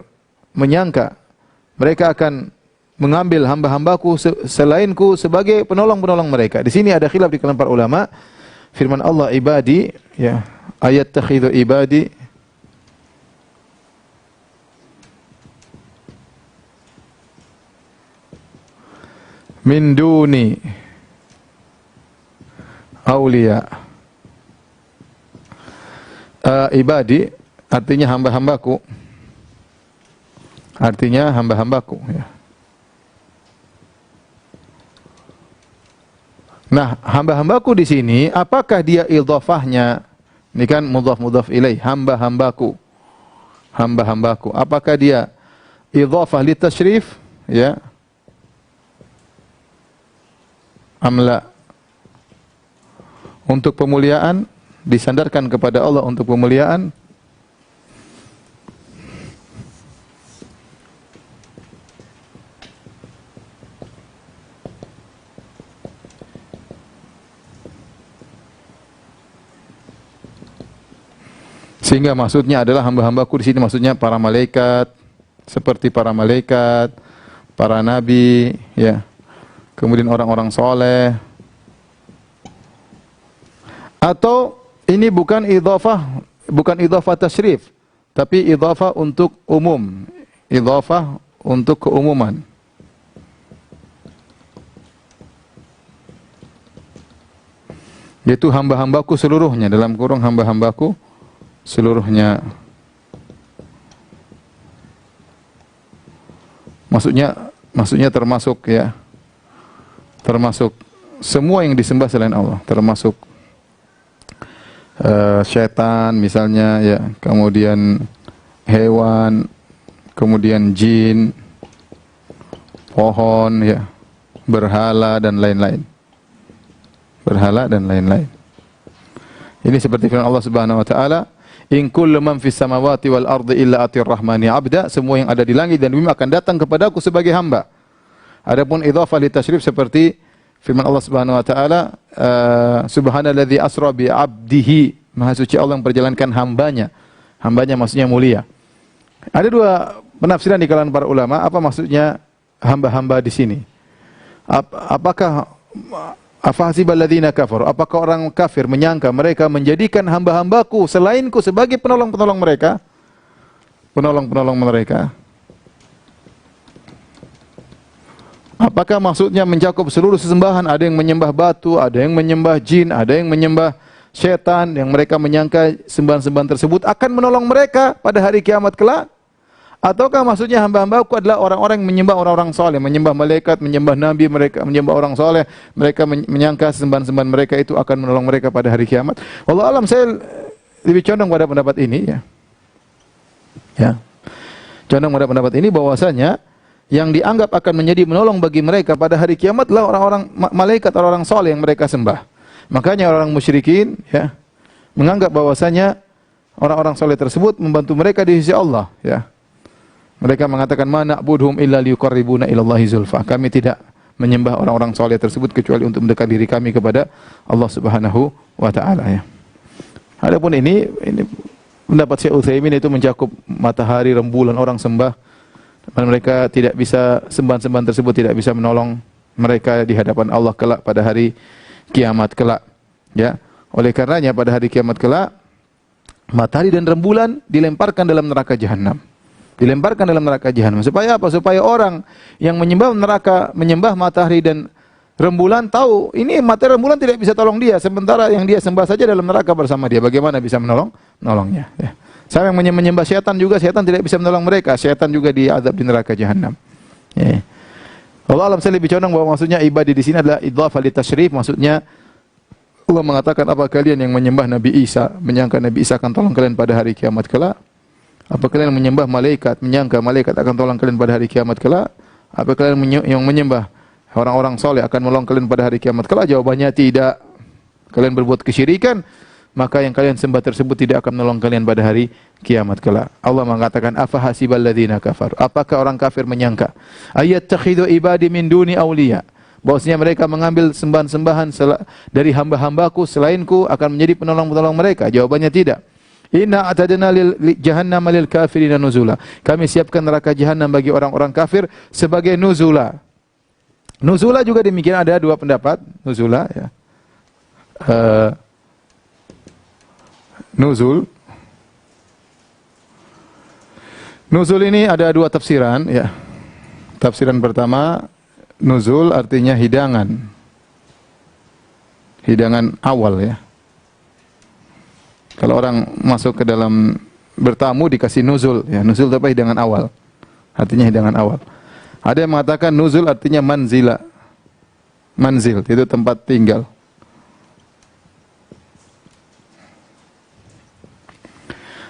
menyangka mereka akan mengambil hamba-hambaku selainku sebagai penolong-penolong mereka? Di sini ada khilaf di kalangan para ulama. Firman Allah ibadi, ya, ayat takhidhu ibadi. min duni auliya. Ibadi artinya hamba-hambaku. Artinya hamba-hambaku, ya. Nah, hamba-hambaku di sini apakah dia idhafahnya? Ini kan mudhaf ilaih, hamba-hambaku. Hamba-hambaku. Apakah dia idhafah li tasyrif, ya? Amla. Untuk pemuliaan, disandarkan kepada Allah untuk pemuliaan. Sehingga maksudnya adalah hamba-hambaku di sini maksudnya para malaikat, seperti para malaikat, para nabi, ya. Kemudian orang-orang soleh. Atau ini bukan idhafah tasyrif, tapi idhafah untuk umum, idhafah untuk keumuman. Yaitu hamba-hambaku seluruhnya, dalam kurung hamba-hambaku seluruhnya. Maksudnya termasuk, ya, termasuk semua yang disembah selain Allah, termasuk syaitan misalnya, ya, kemudian hewan, kemudian jin, pohon, ya, berhala dan lain-lain. Berhala dan lain-lain. Ini seperti firman Allah Subhanahu wa taala, in kullu man fis samawati wal ardi illa atir rahmani abda, semua yang ada di langit dan bumi akan datang kepadaku sebagai hamba. Adapun idhafah li tasyrif seperti firman Allah Subhanahu wa taala, subhanalladzi asra bi 'abdihi, maha suci Allah yang perjalankan hambanya. Hambanya maksudnya mulia. Ada dua penafsiran di kalangan para ulama, apa maksudnya hamba-hamba di sini? Apakah afahsiballadzina kafaru, apakah orang kafir menyangka mereka menjadikan hamba-hambaku selainku sebagai penolong-penolong mereka? Penolong-penolong mereka. Apakah maksudnya mencakup seluruh sesembahan? Ada yang menyembah batu, ada yang menyembah jin, ada yang menyembah setan, yang mereka menyangka sembahan-sembahan tersebut akan menolong mereka pada hari kiamat kelak? Ataukah maksudnya hamba-hambaku adalah orang-orang yang menyembah orang-orang soleh, menyembah malaikat, menyembah nabi, mereka menyembah orang soleh, mereka menyangka sembahan-sembahan mereka itu akan menolong mereka pada hari kiamat? Wallahu alam, saya lebih condong pada pendapat ini, ya. Ya. Condong pada pendapat ini bahwasanya yang dianggap akan menjadi menolong bagi mereka pada hari kiamat adalah orang-orang malaikat, orang-orang soleh yang mereka sembah. Makanya orang musyrikin, ya, menganggap bahwasanya orang-orang soleh tersebut membantu mereka di sisi Allah, ya. Mereka mengatakan mana na'budhum illa liyuqarribuna ilallahi zulfa. Kami tidak menyembah orang-orang soleh tersebut kecuali untuk mendekat diri kami kepada Allah Subhanahu wa taala, ya. Adapun ini pendapat Syekh Utsaimin itu mencakup matahari, rembulan orang sembah, dan mereka tidak bisa, sembahan-sembahan tersebut tidak bisa menolong mereka di hadapan Allah kelak pada hari kiamat kelak, ya. Oleh karenanya pada hari kiamat kelak matahari dan rembulan dilemparkan dalam neraka jahanam. Dilemparkan dalam neraka jahanam. Supaya apa? Supaya orang yang menyembah matahari dan rembulan tahu ini matahari rembulan tidak bisa tolong dia, sementara yang dia sembah saja dalam neraka bersama dia. Bagaimana bisa menolongnya, ya. Sama yang menyembah setan juga, setan tidak bisa menolong mereka. Setan juga diazab di neraka jahanam. Ya. Allah alam, saya lebih condong bahwa maksudnya ibadah di sini adalah idhafah li tasyrif, maksudnya Allah mengatakan, apa kalian yang menyembah Nabi Isa menyangka Nabi Isa akan tolong kalian pada hari kiamat kelak? Apa kalian menyembah malaikat menyangka malaikat akan tolong kalian pada hari kiamat kelak? Apa kalian yang menyembah orang-orang soleh akan menolong kalian pada hari kiamat kelak? Jawabannya tidak. Kalian berbuat kesyirikan, maka yang kalian sembah tersebut tidak akan menolong kalian pada hari kiamat kelak. Allah mengatakan, afahasiballadzina kafaru, apakah orang kafir menyangka ayattakhidhu ibadi min duni auliya, bahwasanya mereka mengambil sembahan-sembahan dari hamba-hambaku selainku akan menjadi penolong-penolong mereka? Jawabannya tidak. Inna atadna lil jahannam lil kafirina nuzula. Kami siapkan neraka jahanam bagi orang-orang kafir sebagai nuzula. Nuzula juga demikian, ada dua pendapat nuzula, ya. Nuzul ini ada dua tafsiran, ya. Tafsiran pertama nuzul artinya hidangan. Hidangan awal ya. Kalau orang masuk ke dalam bertamu dikasih nuzul, ya nuzul itu apa? Hidangan awal. Artinya hidangan awal. Ada yang mengatakan nuzul artinya manzila. Manzil itu tempat tinggal.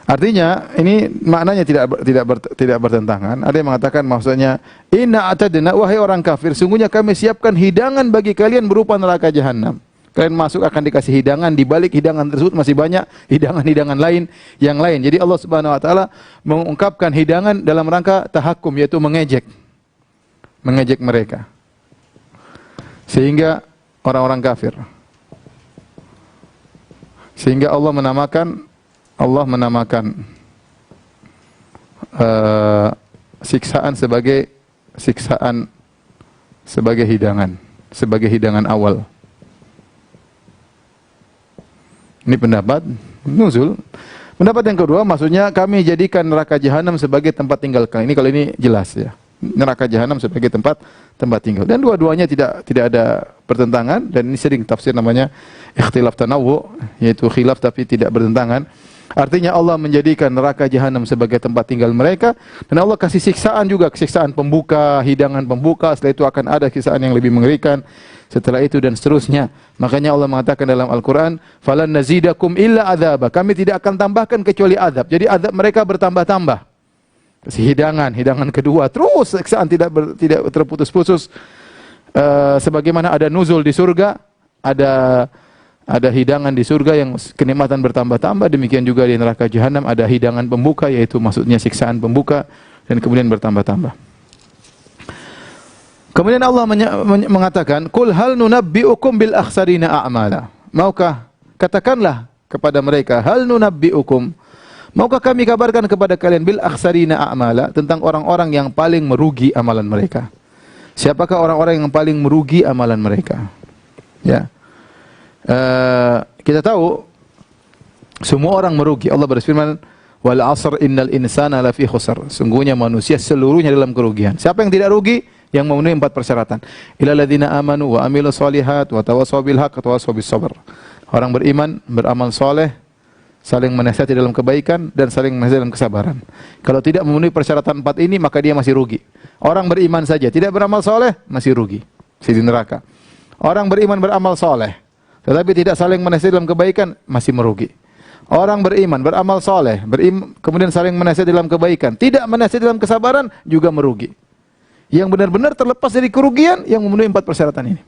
Artinya ini maknanya tidak bertentangan. Ada yang mengatakan maksudnya inna atadna, wahai orang kafir, sungguhnya kami siapkan hidangan bagi kalian berupa neraka jahanam. Kalian masuk akan dikasih hidangan, di balik hidangan tersebut masih banyak hidangan-hidangan lain yang lain. Jadi Allah Subhanahu wa taala mengungkapkan hidangan dalam rangka tahakum, yaitu mengejek mereka. Sehingga orang-orang kafir. Sehingga Allah menamakan siksaan sebagai hidangan awal. Ini pendapat nuzul. Pendapat yang kedua, maksudnya kami jadikan neraka jahanam sebagai tempat tinggal kalian. Ini kalau ini jelas ya. Neraka jahanam sebagai tempat tinggal. Dan dua-duanya tidak ada pertentangan, dan ini sering tafsir namanya ikhtilaf tanawwu, yaitu khilaf tapi tidak bertentangan. Artinya Allah menjadikan neraka jahanam sebagai tempat tinggal mereka, dan Allah kasih siksaan juga, siksaan pembuka, hidangan pembuka, setelah itu akan ada siksaan yang lebih mengerikan setelah itu dan seterusnya. Makanya Allah mengatakan dalam Al-Qur'an, "Falan nazidakum illa adzaba." Kami tidak akan tambahkan kecuali azab. Jadi azab mereka bertambah-tambah. Kasih hidangan kedua, terus siksaan tidak terputus-putus. Sebagaimana ada nuzul di surga, ada hidangan di surga yang kenikmatan bertambah-tambah, demikian juga di neraka jahanam ada hidangan pembuka, yaitu maksudnya siksaan pembuka, dan kemudian bertambah-tambah. Kemudian Allah mengatakan, "Qul hal nunabbi'ukum bil akhsarina a'mala." Maukah katakanlah kepada mereka, hal nunabbi'ukum, maukah kami kabarkan kepada kalian bil akhsarina a'mala, tentang orang-orang yang paling merugi amalan mereka. Siapakah orang-orang yang paling merugi amalan mereka? Ya. Kita tahu semua orang merugi. Allah berfirman, "Wal 'asr innal insana lafi khusr." Sungguhnya manusia seluruhnya dalam kerugian. Siapa yang tidak rugi? Yang memenuhi 4 persyaratan. Illal ladzina amanu wa amilus shalihat wa tawassaw bil haqq wa tawassaw bis sabr. Orang beriman, beramal soleh, saling menasihati dalam kebaikan, dan saling menasihati dalam kesabaran. Kalau tidak memenuhi persyaratan 4 ini, maka dia masih rugi. Orang beriman saja tidak beramal soleh, masih rugi, masih di neraka. Orang beriman beramal soleh, tetapi tidak saling menasihati dalam kebaikan, masih merugi. Orang beriman beramal soleh, kemudian saling menasihati dalam kebaikan, tidak menasihati dalam kesabaran, juga merugi. Yang benar-benar terlepas dari kerugian yang memenuhi 4 persyaratan ini.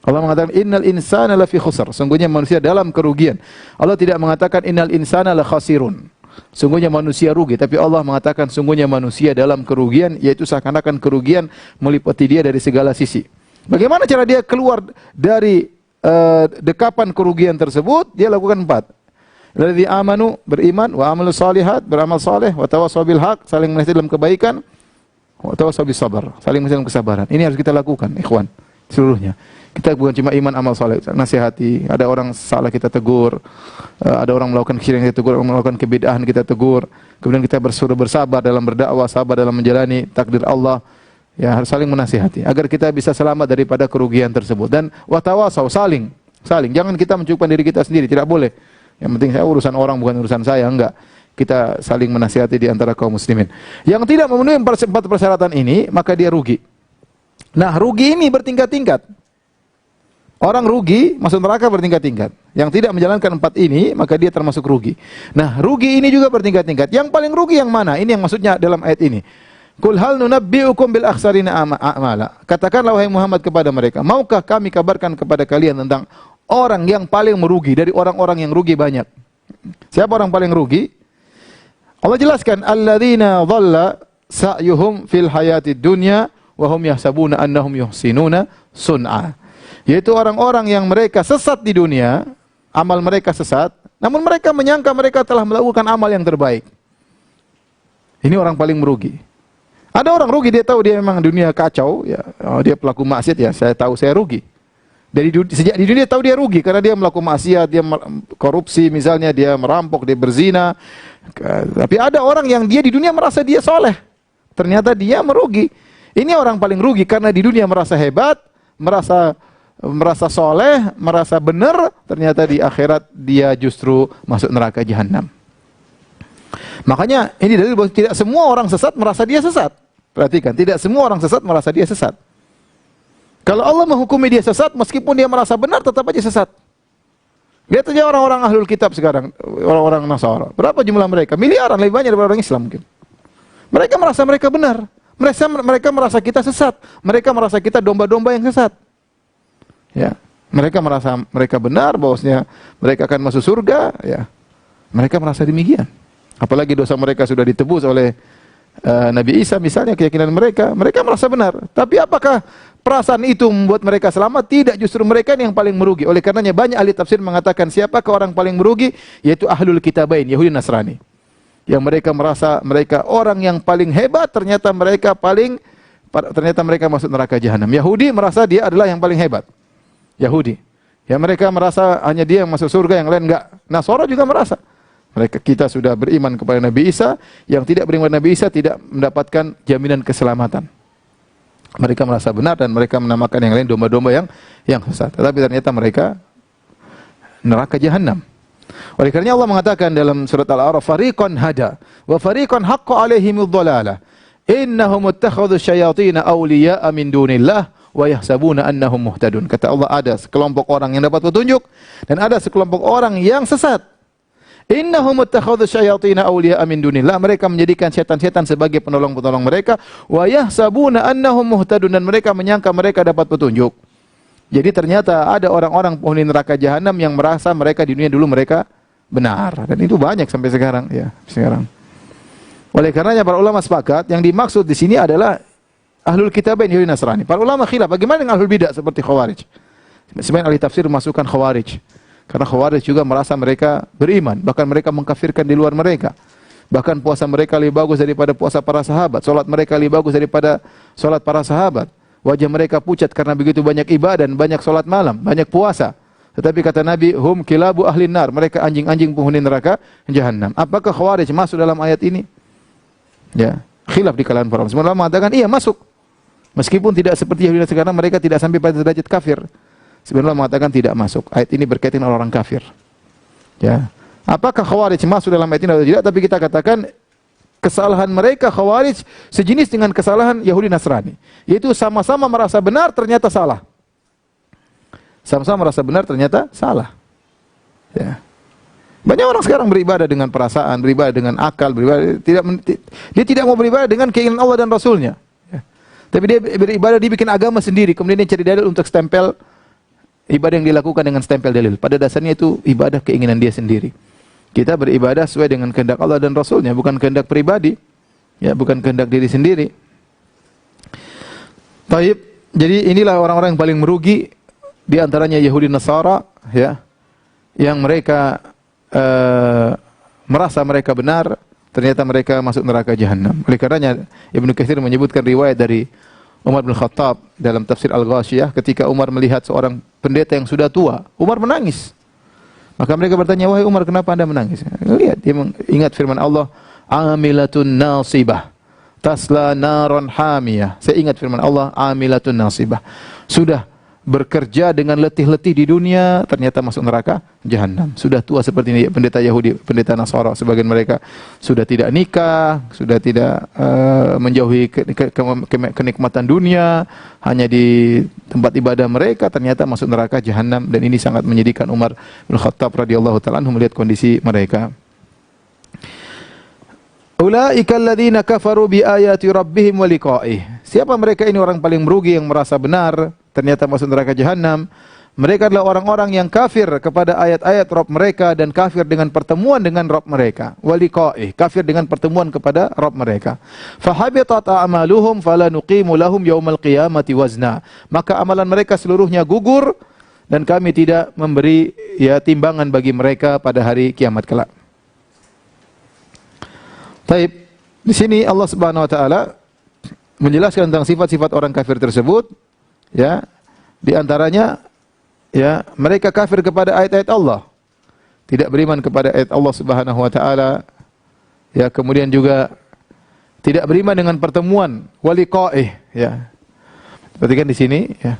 Allah mengatakan innal insana lafi khusr, sungguhnya manusia dalam kerugian. Allah tidak mengatakan innal insana la khasirun, sungguhnya manusia rugi, tapi Allah mengatakan sungguhnya manusia dalam kerugian, yaitu seakan-akan kerugian meliputi dia dari segala sisi. Bagaimana cara dia keluar dari dekapan kerugian tersebut? Dia lakukan 4. Alladzina amanu, beriman, wa amilus shalihat, beramal saleh, wa tawassaw bil haqq, saling menasihati dalam kebaikan, wa tawassaw bis sabr, saling menasihati dalam kesabaran. Ini harus kita lakukan, ikhwan, seluruhnya. Kita bukan cuma iman, amal saleh, nasihati. Ada orang salah kita tegur, ada orang melakukan kesyirik kita tegur, orang melakukan kebid'ahan kita tegur. Kemudian kita bersabar dalam berdakwah, sabar dalam menjalani takdir Allah. Ya, harus saling menasihati agar kita bisa selamat daripada kerugian tersebut. Dan watawasaw, saling. Jangan kita mencukupkan diri kita sendiri, tidak boleh. Yang penting saya urusan orang, bukan urusan saya, enggak. Kita saling menasihati di antara kaum muslimin. Yang tidak memenuhi 4 persyaratan ini, maka dia rugi. Nah, rugi ini bertingkat-tingkat. Orang rugi masuk neraka bertingkat-tingkat. Yang tidak menjalankan 4 ini, maka dia termasuk rugi. Nah, rugi ini juga bertingkat-tingkat. Yang paling rugi yang mana? Ini yang maksudnya dalam ayat ini. Qul hal nunabbi'ukum bil akhsarina a'mala. Katakanlah wahai Muhammad kepada mereka, maukah kami kabarkan kepada kalian tentang orang yang paling merugi dari orang-orang yang rugi banyak? Siapa orang paling rugi? Allah jelaskan, alladzina dhalla sa'yuhum fil hayatid dunya wa hum yahsabuna annahum yuhsinuna sun'a. Yaitu orang-orang yang mereka sesat di dunia, amal mereka sesat, namun mereka menyangka mereka telah melakukan amal yang terbaik. Ini orang paling merugi. Ada orang rugi, dia tahu dia memang dunia kacau, ya, dia pelaku maksiat, ya saya tahu saya rugi. Sejak di dunia tahu dia rugi karena dia melakukan maksiat, dia korupsi misalnya, dia merampok, dia berzina. Tapi ada orang yang dia di dunia merasa dia soleh, ternyata dia merugi. Ini orang paling rugi karena di dunia merasa hebat, merasa soleh, merasa benar, ternyata di akhirat dia justru masuk neraka jahanam. Makanya ini dalil bahwa tidak semua orang sesat merasa dia sesat. Perhatikan, tidak semua orang sesat merasa dia sesat. Kalau Allah menghukumi dia sesat, meskipun dia merasa benar, tetap aja sesat. Lihat aja orang-orang ahlul kitab sekarang, orang-orang Nasara. Berapa jumlah mereka? Miliaran, lebih banyak daripada orang Islam mungkin. Mereka merasa mereka benar. Mereka merasa kita sesat. Mereka merasa kita domba-domba yang sesat. Ya, mereka merasa mereka benar, bahwasanya mereka akan masuk surga. Ya, mereka merasa demikian. Apalagi dosa mereka sudah ditebus oleh Nabi Isa misalnya, keyakinan mereka merasa benar. Tapi apakah perasaan itu membuat mereka selamat? Tidak, justru mereka yang paling merugi. Oleh karenanya banyak ahli tafsir mengatakan siapakah orang paling merugi? Yaitu ahlul kitabain, Yahudi Nasrani. Yang mereka merasa mereka orang yang paling hebat, ternyata mereka masuk neraka jahanam. Yahudi merasa dia adalah yang paling hebat. Yahudi. Ya, mereka merasa hanya dia yang masuk surga, yang lain enggak. Nasara juga merasa. Kita sudah beriman kepada Nabi Isa, yang tidak beriman Nabi Isa tidak mendapatkan jaminan keselamatan. Mereka merasa benar dan mereka menamakan yang lain domba-domba yang sesat. Tetapi ternyata mereka neraka jahanam. Oleh karenanya Allah mengatakan dalam surat Al-A'raf, fariqan hada wa fariqan haqqa alaihimud dhalalah. Innahum ittakhadhu syayatin awliya'a min dunillah wa yahsabuna annahum muhtadun. Kata Allah, ada sekelompok orang yang dapat petunjuk dan ada sekelompok orang yang sesat. Innahum ittakhadhu syayatin awliya'a min dunillah. Mereka menjadikan setan-setan sebagai penolong-penolong mereka. Wa yahsabuna annahum muhtadun, dan mereka menyangka mereka dapat petunjuk. Jadi ternyata ada orang-orang penghuni neraka jahanam yang merasa mereka di dunia dulu mereka benar, dan itu banyak sampai sekarang, ya, sekarang. Oleh karenanya para ulama sepakat yang dimaksud di sini adalah ahlul kitabain Yahudi Nasrani. Para ulama khilaf bagaimana dengan ahlul bidah seperti Khawarij. Sebagian ahli tafsir masukkan Khawarij. Karena Khawarij juga merasa mereka beriman, bahkan mereka mengkafirkan di luar mereka. Bahkan puasa mereka lebih bagus daripada puasa para sahabat, salat mereka lebih bagus daripada salat para sahabat. Wajah mereka pucat karena begitu banyak ibadah dan banyak salat malam, banyak puasa. Tetapi kata Nabi, hum kilabu ahlin nar, mereka anjing-anjing penghuni neraka jahanam. Apakah Khawarij masuk dalam ayat ini? Ya, khilaf di kalangan para ulama. Semua ulama mengatakan iya masuk. Meskipun tidak seperti Yahudi sekarang, mereka tidak sampai pada derajat kafir. Sebenarnya mengatakan tidak masuk. Ayat ini berkaitan dengan orang kafir. Ya. Apakah Khawarij masuk dalam ayat ini atau tidak? Tapi kita katakan kesalahan mereka Khawarij sejenis dengan kesalahan Yahudi Nasrani. Yaitu sama-sama merasa benar ternyata salah. Sama-sama merasa benar ternyata salah. Ya. Banyak orang sekarang beribadah dengan perasaan, beribadah dengan akal, dia tidak mau beribadah dengan keinginan Allah dan Rasulnya. Ya. Tapi dia beribadah, dia bikin agama sendiri, kemudian dia cari dalil untuk stempel ibadah yang dilakukan dengan stempel dalil. Pada dasarnya itu ibadah keinginan dia sendiri. Kita beribadah sesuai dengan kehendak Allah dan Rasulnya, bukan kehendak pribadi, ya, bukan kehendak diri sendiri. Baik, jadi inilah orang-orang yang paling merugi, di antaranya Yahudi Nasara, ya, yang mereka merasa mereka benar, ternyata mereka masuk neraka jahanam. Oleh karenanya Ibnu Katsir menyebutkan riwayat dari Umar bin Khattab dalam tafsir Al-Ghashiyah, ketika Umar melihat seorang pendeta yang sudah tua, Umar menangis. Maka mereka bertanya, wahai Umar, kenapa Anda menangis? Lihat, dia ingat firman Allah, amilatun nasibah, tasla naron hamiyah. Saya ingat firman Allah, amilatun nasibah. Sudah bekerja dengan letih-letih di dunia, ternyata masuk neraka jahanam. Sudah tua seperti ini, pendeta Yahudi, pendeta Nasara, sebagian mereka sudah tidak nikah, sudah tidak menjauhi kenikmatan dunia, hanya di tempat ibadah mereka, ternyata masuk neraka jahanam. Dan ini sangat menyedihkan Umar bin Khattab radhiyallahu ta'ala anhu melihat kondisi mereka. Ulaika alladzina kafaru bi ayati rabbihim wa liqa'ih. Siapa mereka ini orang paling merugi yang merasa benar ternyata masuk neraka jahanam? Mereka adalah orang-orang yang kafir kepada ayat-ayat Rabb mereka dan kafir dengan pertemuan dengan Rabb mereka. Wa liqa'ih, kafir dengan pertemuan kepada Rabb mereka. Fahabitat a'maluhum fala nuqimu lahum yaumal qiyamati wazna. Maka amalan mereka seluruhnya gugur dan kami tidak memberi timbangan bagi mereka pada hari kiamat kelak. Taib, di sini Allah Subhanahu wa taala menjelaskan tentang sifat-sifat orang kafir tersebut, ya. Di antaranya, ya, mereka kafir kepada ayat-ayat Allah. Tidak beriman kepada ayat Allah Subhanahu wa taala. Ya, kemudian juga tidak beriman dengan pertemuan waliqa'ih, ya. Perhatikan di sini, ya.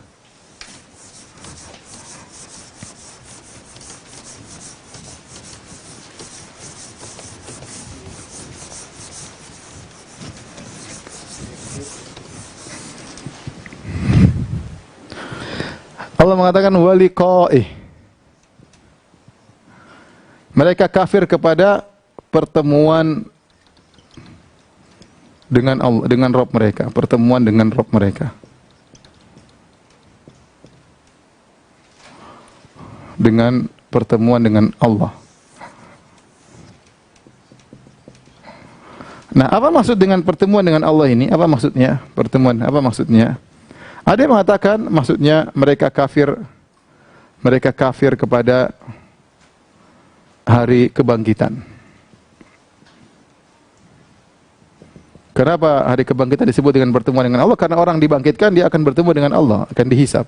Allah mengatakan waliqa'ih. Mereka kafir kepada pertemuan dengan Allah, dengan Rabb mereka, pertemuan dengan Rabb mereka. Dengan pertemuan dengan Allah. Nah, apa maksud dengan pertemuan dengan Allah ini? Apa maksudnya? Pertemuan, apa maksudnya? Ada yang mengatakan maksudnya mereka kafir kepada hari kebangkitan. Kenapa hari kebangkitan disebut dengan pertemuan dengan Allah? Karena orang dibangkitkan dia akan bertemu dengan Allah, akan dihisab.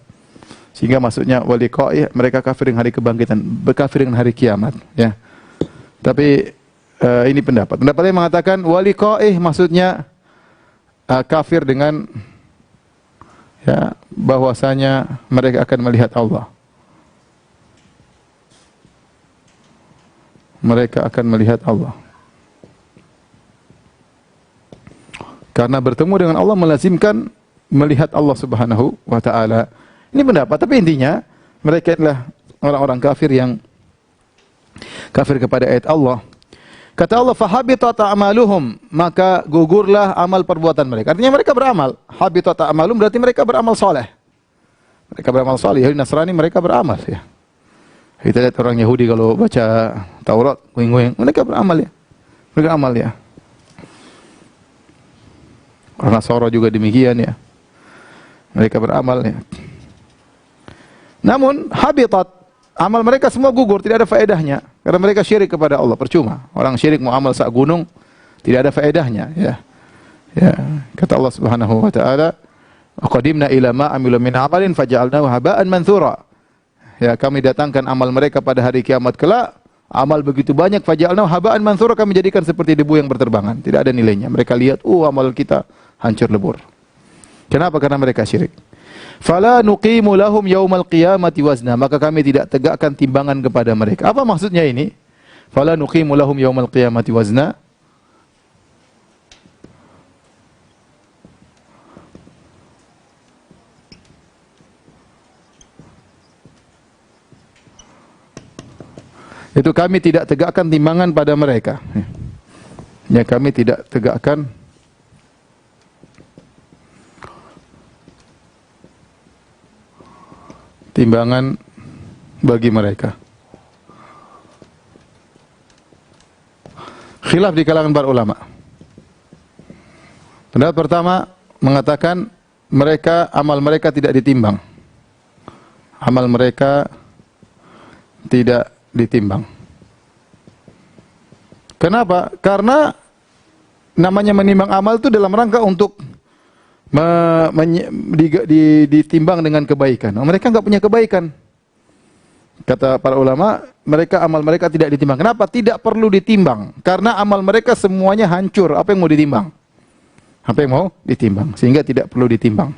Sehingga maksudnya waliqa'ih, mereka kafir dengan hari kebangkitan, berkafir dengan hari kiamat, ya. Tapi ini pendapat. Pendapat yang mengatakan waliqa'ih maksudnya kafir dengan, ya, bahwasanya mereka akan melihat Allah. Mereka akan melihat Allah. Karena bertemu dengan Allah melazimkan melihat Allah Subhanahu wa taala. Ini pendapat, tapi intinya mereka adalah orang-orang kafir yang kafir kepada ayat Allah. Kata Allah, fahabitat a'maluhum, maka gugurlah amal perbuatan mereka. Artinya mereka beramal. Habitat a'malum berarti mereka beramal soleh. Mereka beramal soleh. Yahudi Nasrani mereka beramal, ya. Kita lihat orang Yahudi kalau baca Taurat, nguing-nguing, mereka beramal, ya. Mereka amal, ya. Orang Nasara juga demikian, ya. Mereka beramal, ya. Namun habitat, amal mereka semua gugur, tidak ada faedahnya. Karena mereka syirik kepada Allah, percuma. Orang syirik mau amal sak gunung, tidak ada faedahnya, ya. Ya, kata Allah Subhanahu wa taala, "Qadimna ila ma amilu min amalin faj'alnahu haba'an manthura." Ya, kami datangkan amal mereka pada hari kiamat kelak, amal begitu banyak, faj'alnahu haba'an manthura, kami jadikan seperti debu yang berterbangan, tidak ada nilainya. Mereka lihat, amal kita hancur lebur. Kenapa? Karena mereka syirik. Fala nuqimu lahum yaumal qiyamati wazna, maka kami tidak tegakkan timbangan kepada mereka. Apa maksudnya ini? Fala nuqimu lahum yaumal qiyamati wazna. Itu kami tidak tegakkan timbangan pada mereka. Ya, kami tidak tegakkan timbangan bagi mereka. Khilaf di kalangan para ulama. Pendapat pertama mengatakan amal mereka tidak ditimbang. Amal mereka tidak ditimbang. Kenapa? Karena namanya menimbang amal itu dalam rangka untuk ditimbang dengan kebaikan. Mereka enggak punya kebaikan. Kata para ulama, amal mereka tidak ditimbang. Kenapa? Tidak perlu ditimbang. Karena amal mereka semuanya hancur. Apa yang mau ditimbang? Apa yang mau ditimbang? Sehingga tidak perlu ditimbang.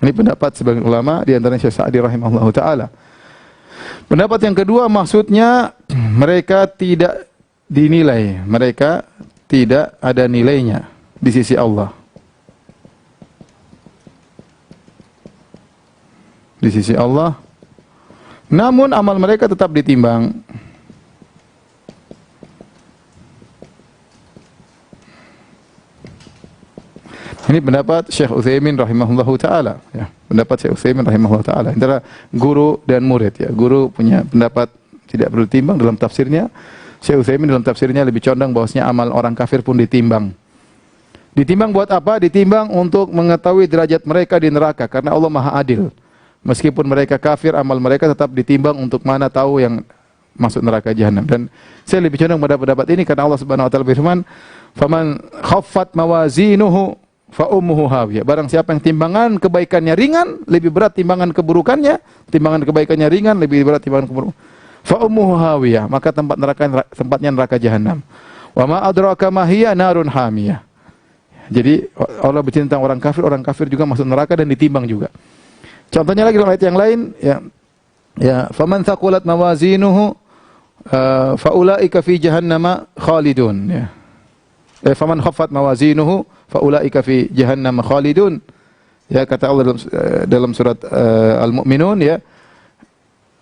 Ini pendapat sebagian ulama, di antaranya Syekh Sa'di rahimahullahu taala. Pendapat yang kedua, maksudnya mereka tidak dinilai. Mereka tidak ada nilainya di sisi Allah. Di sisi Allah, namun amal mereka tetap ditimbang. Ini pendapat Syekh Utsaimin rahimahullahu taala, ya. Pendapat Syekh Utsaimin rahimahullahu taala antara guru dan murid, ya. Guru punya pendapat tidak perlu ditimbang dalam tafsirnya. Syekh Utsaimin dalam tafsirnya lebih condong bahwasanya amal orang kafir pun ditimbang. Ditimbang buat apa? Ditimbang untuk mengetahui derajat mereka di neraka, karena Allah Maha Adil. Meskipun mereka kafir, amal mereka tetap ditimbang untuk mana tahu yang masuk neraka jahanam. Dan saya lebih condong pada pendapat ini karena Allah Subhanahu wa taala berfirman, "Faman khaffat mawazinuhu fa ummuhu hawiyah." Barang siapa yang timbangan kebaikannya ringan, lebih berat timbangan keburukannya, timbangan kebaikannya ringan, lebih berat timbangan keburukan. Fa ummuhu hawiyah, maka tempatnya neraka jahanam. Wa ma adraka ma hiya narun hamiyah. Jadi Allah bercerita tentang orang kafir juga masuk neraka dan ditimbang juga. Contohnya lagi dalam ayat yang lain, ya, faman thaqulat mawazinuhu faulaika fi jahannama khalidun. Ya. Faman khaffat mawazinuhu faulaika fi jahannama khalidun. Ya, kata Allah dalam surat Al-Mu'minun, ya,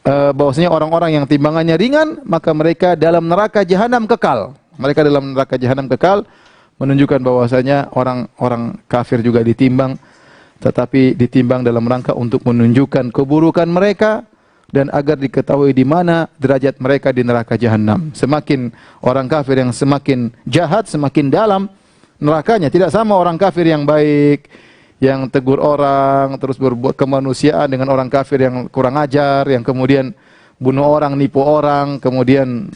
bahwasanya orang-orang yang timbangannya ringan maka mereka dalam neraka jahanam kekal. Mereka dalam neraka jahanam kekal, menunjukkan bahwasanya orang-orang kafir juga ditimbang, tetapi ditimbang dalam rangka untuk menunjukkan keburukan mereka dan agar diketahui di mana derajat mereka di neraka jahanam. Semakin orang kafir yang semakin jahat, semakin dalam nerakanya. Tidak sama orang kafir yang baik, yang tegur orang, terus berbuat kemanusiaan, dengan orang kafir yang kurang ajar, yang kemudian bunuh orang, nipu orang, kemudian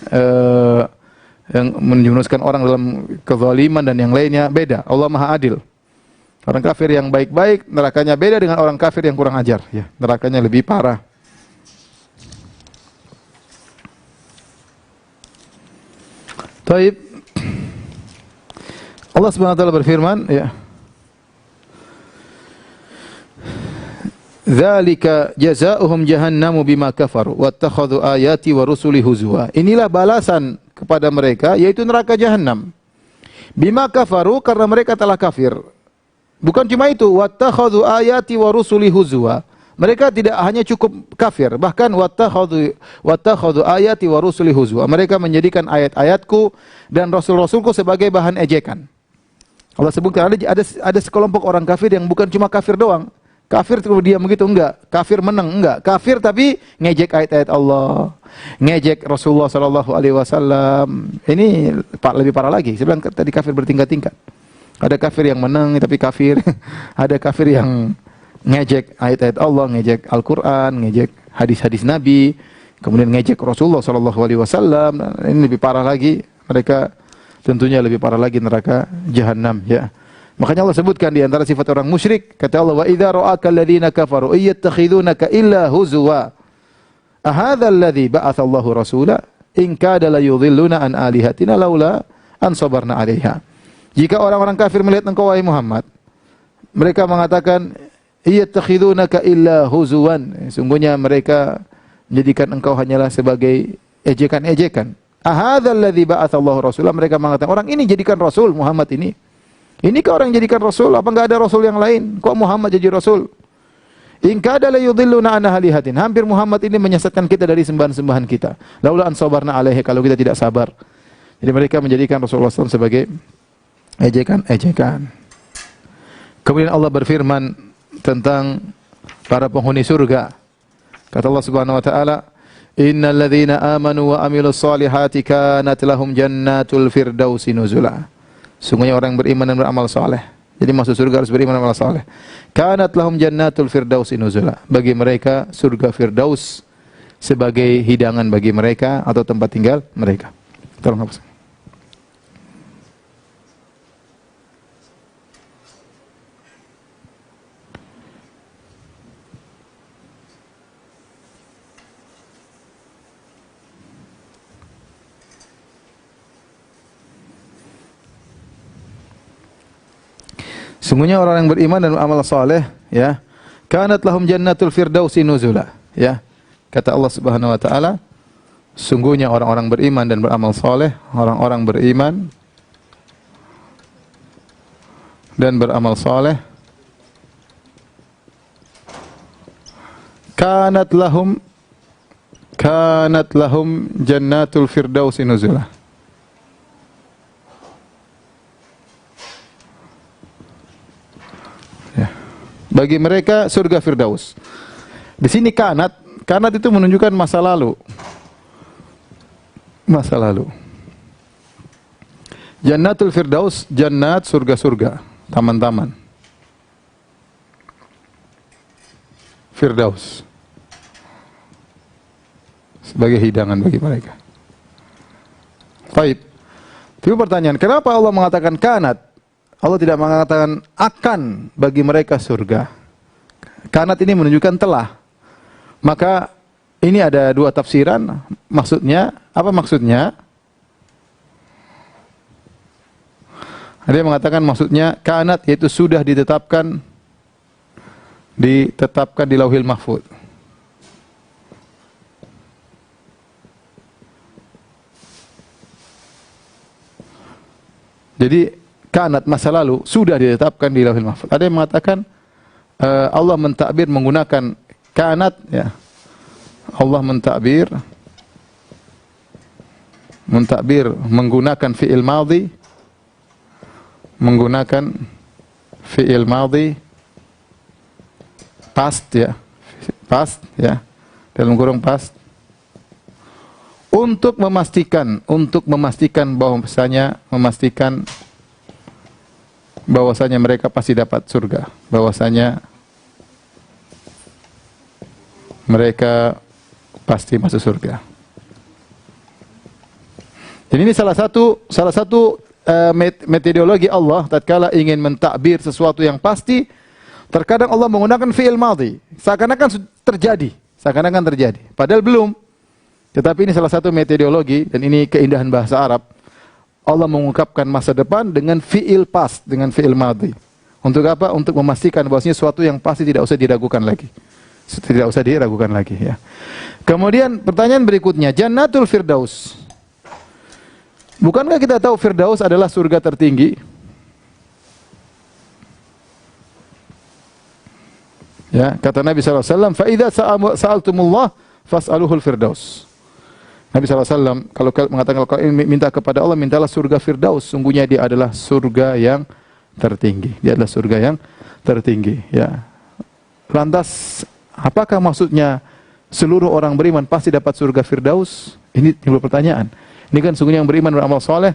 yang menjerumuskan orang dalam kezaliman dan yang lainnya. Beda. Allah Maha Adil. Orang kafir yang baik-baik nerakanya beda dengan orang kafir yang kurang ajar, ya, nerakanya lebih parah. Taib. Allah Subhanahu wa taala berfirman, ya, dzalika jazaohum jahannamu bima kafaru wattakhadhu ayati wa rusuli huzwa. Inilah balasan kepada mereka, yaitu neraka jahanam. Bima kafaru, karena mereka telah kafir. Bukan cuma itu, wattakhadhu ayati wa rusuli huzwa. Mereka tidak hanya cukup kafir, bahkan wattakhadhu ayati wa rusuli huzwa. Mereka menjadikan ayat-ayatku dan rasul-rasulku sebagai bahan ejekan. Allah sebutkan ada sekelompok orang kafir yang bukan cuma kafir doang. Kafir terus diam begitu, enggak. Kafir menang, enggak. Kafir tapi ngejek ayat-ayat Allah, ngejek Rasulullah sallallahu alaihi wasallam. Ini lebih parah lagi. Saya bilang tadi kafir bertingkat-tingkat. Ada kafir yang menang tapi kafir. Ada kafir yang ngejek ayat-ayat Allah, ngejek Al-Qur'an, ngejek hadis-hadis Nabi, kemudian ngejek Rasulullah sallallahu alaihi wasallam. Ini lebih parah lagi. Mereka tentunya lebih parah lagi neraka jahanam, ya. Makanya Allah sebutkan di antara sifat orang musyrik, kata Allah, wa idza ra'aka alladziina kafaru yattakhidunaka illa huzwa. Ahadza alladzi ba'atha Allahu rasula in kada la yudhilluna an alihatina laula an sabarna 'alaiha. Jika orang-orang kafir melihat engkau wahai Muhammad, mereka mengatakan yattakhidunaka illa huzwan. Sungguhnya mereka menjadikan engkau hanyalah sebagai ejekan-ejekan. Ahadza alladzi ba'atha Allahu rasula. Mereka mengatakan, orang ini jadikan rasul Muhammad ini. Inikah orang yang jadikan rasul? Apa enggak ada rasul yang lain? Kok Muhammad jadi rasul? In kada la yudhilluna an halihatin. Hampir Muhammad ini menyesatkan kita dari sembahan-sembahan kita. Laula an sabarna alaihi, kalau kita tidak sabar. Jadi mereka menjadikan Rasulullah SAW sebagai ejekan-ejekan. Kemudian Allah berfirman tentang para penghuni surga. Kata Allah Subhanahu wa taala, innal ladzina amanu wa amilus solihati kanat lahum jannatul firdausi nuzula. Sungguhnya orang yang beriman dan beramal saleh. Jadi masuk surga harus beriman dan beramal saleh. Kanat lahum jannatul firdausi nuzula. Bagi mereka surga firdaus sebagai hidangan bagi mereka atau tempat tinggal mereka. Tolong hapus. Sungguhnya orang yang beriman dan beramal saleh, ya, kanat lahum jannatul firdausi nuzula, ya. Kata Allah Subhanahu wa taala, sungguhnya orang-orang beriman dan beramal saleh, orang-orang beriman dan beramal saleh, kanat lahum jannatul firdausi nuzula. Bagi mereka surga firdaus. Di sini kanat itu menunjukkan masa lalu. Masa lalu. Jannatul firdaus, jannat surga-surga, taman-taman. Firdaus. Sebagai hidangan bagi mereka. Baik. Tapi pertanyaan, kenapa Allah mengatakan kanat? Allah tidak mengatakan akan bagi mereka surga. Kanat ini menunjukkan telah. Maka ini ada dua tafsiran. Maksudnya, apa maksudnya? Ada yang mengatakan maksudnya kanat, yaitu sudah ditetapkan di Lauhil Mahfuz. Jadi kanat masa lalu sudah ditetapkan di Lauhil Mahfuz. Ada yang mengatakan Allah mentakbir menggunakan kanat, ya. Allah mentakbir menggunakan fi'il madhi, past, ya, dalam kurung past, untuk memastikan bahwasanya mereka pasti dapat surga, bahwasanya mereka pasti masuk surga. Jadi ini salah satu metodologi Allah tatkala ingin mentakbir sesuatu yang pasti. Terkadang Allah menggunakan fi'il madhi, seakan-akan terjadi. Padahal belum. Tetapi ini salah satu metodologi, dan ini keindahan bahasa Arab. Allah mengungkapkan masa depan dengan fi'il past, dengan fi'il madhi. Untuk apa? Untuk memastikan bahwasanya sesuatu yang pasti tidak usah diragukan lagi. Ya. Kemudian pertanyaan berikutnya, Jannatul Firdaus. Bukankah kita tahu Firdaus adalah surga tertinggi? Ya, kata Nabi sallallahu alaihi wasallam, "Fa idza sa'altumullah fas'aluhul firdaus." Nabi sallallahu alaihi wasallam kalau mengatakan kalau minta kepada Allah, mintalah surga Firdaus, sungguhnya dia adalah surga yang tertinggi. Ya. Lantas apakah maksudnya seluruh orang beriman pasti dapat surga Firdaus? Ini timbul pertanyaan. Ini kan sungguhnya yang beriman beramal saleh,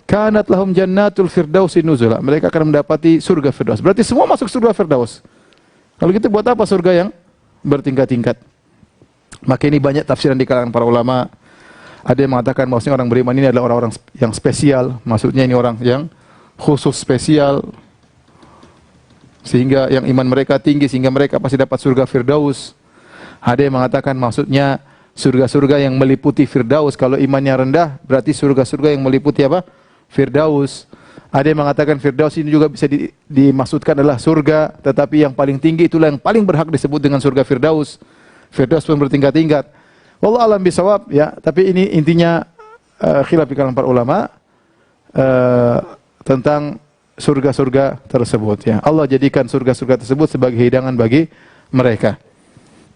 kanat lahum jannatul firdausi nuzula. Mereka akan mendapati surga Firdaus. Berarti semua masuk surga Firdaus. Kalau gitu buat apa surga yang bertingkat-tingkat? Maka ini banyak tafsiran di kalangan para ulama. Ada yang mengatakan bahwasanya orang beriman ini adalah orang-orang yang spesial. Maksudnya ini orang yang khusus spesial. Sehingga yang iman mereka tinggi, sehingga mereka pasti dapat surga Firdaus. Ada yang mengatakan maksudnya surga-surga yang meliputi Firdaus. Kalau imannya rendah, berarti surga-surga yang meliputi apa? Firdaus. Ada yang mengatakan Firdaus ini juga bisa dimaksudkan adalah surga, tetapi yang paling tinggi itulah yang paling berhak disebut dengan surga Firdaus. Firdaus pun bertingkat-tingkat. Wallahu a'lam bishawab, ya, tapi ini intinya khilaf di kalangan para ulama tentang surga-surga tersebut, ya. Allah jadikan surga-surga tersebut sebagai hidangan bagi mereka.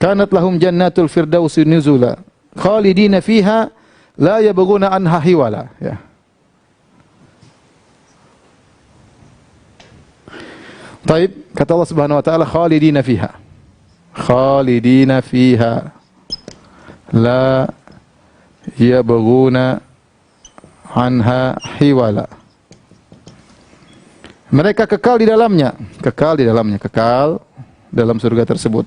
Kanat lahum jannatul firdausi nuzula khalidina fiha la yabghuna anha hiwala, ya. Taib, kata Allah Subhanahu wa taala, khalidina fiha la yabghuna anha hiwala. Mereka kekal dalam surga tersebut.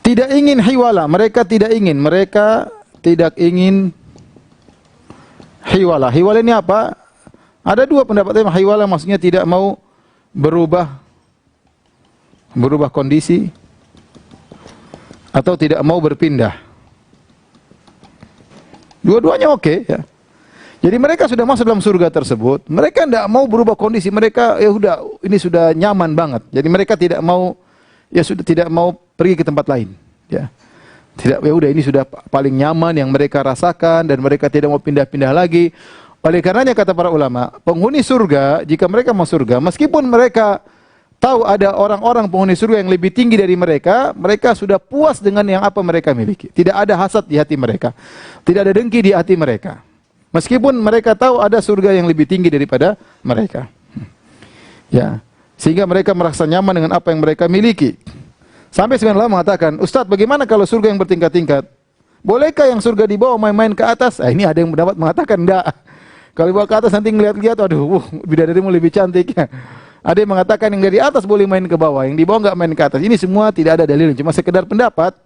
Tidak ingin hiwala, mereka tidak ingin hiwala. Hiwala ini apa? Ada dua pendapat. Hiwala maksudnya tidak mau berubah kondisi atau tidak mau berpindah. Dua-duanya oke, ya. Jadi mereka sudah masuk dalam surga tersebut, mereka tidak mau berubah kondisi, mereka ini sudah nyaman banget. Jadi mereka tidak mau pergi ke tempat lain, ya. Ini sudah paling nyaman yang mereka rasakan dan mereka tidak mau pindah-pindah lagi. Oleh karenanya kata para ulama, penghuni surga jika mereka masuk surga, meskipun mereka tahu ada orang-orang penghuni surga yang lebih tinggi dari mereka, mereka sudah puas dengan yang apa mereka miliki. Tidak ada hasad di hati mereka, tidak ada dengki di hati mereka. Meskipun mereka tahu ada surga yang lebih tinggi daripada mereka. Ya, sehingga mereka merasa nyaman dengan apa yang mereka miliki. Sampai sebagian ulama mengatakan, "Ustaz, bagaimana kalau surga yang bertingkat-tingkat? Bolehkah yang surga di bawah main-main ke atas?" Ini ada yang pendapat mengatakan enggak. Kalau dibawa ke atas nanti ngeliat-lihat, aduh, bidadarimu lebih cantik. Ada yang mengatakan yang dari atas boleh main ke bawah, yang di bawah enggak main ke atas. Ini semua tidak ada dalil, cuma sekedar pendapat.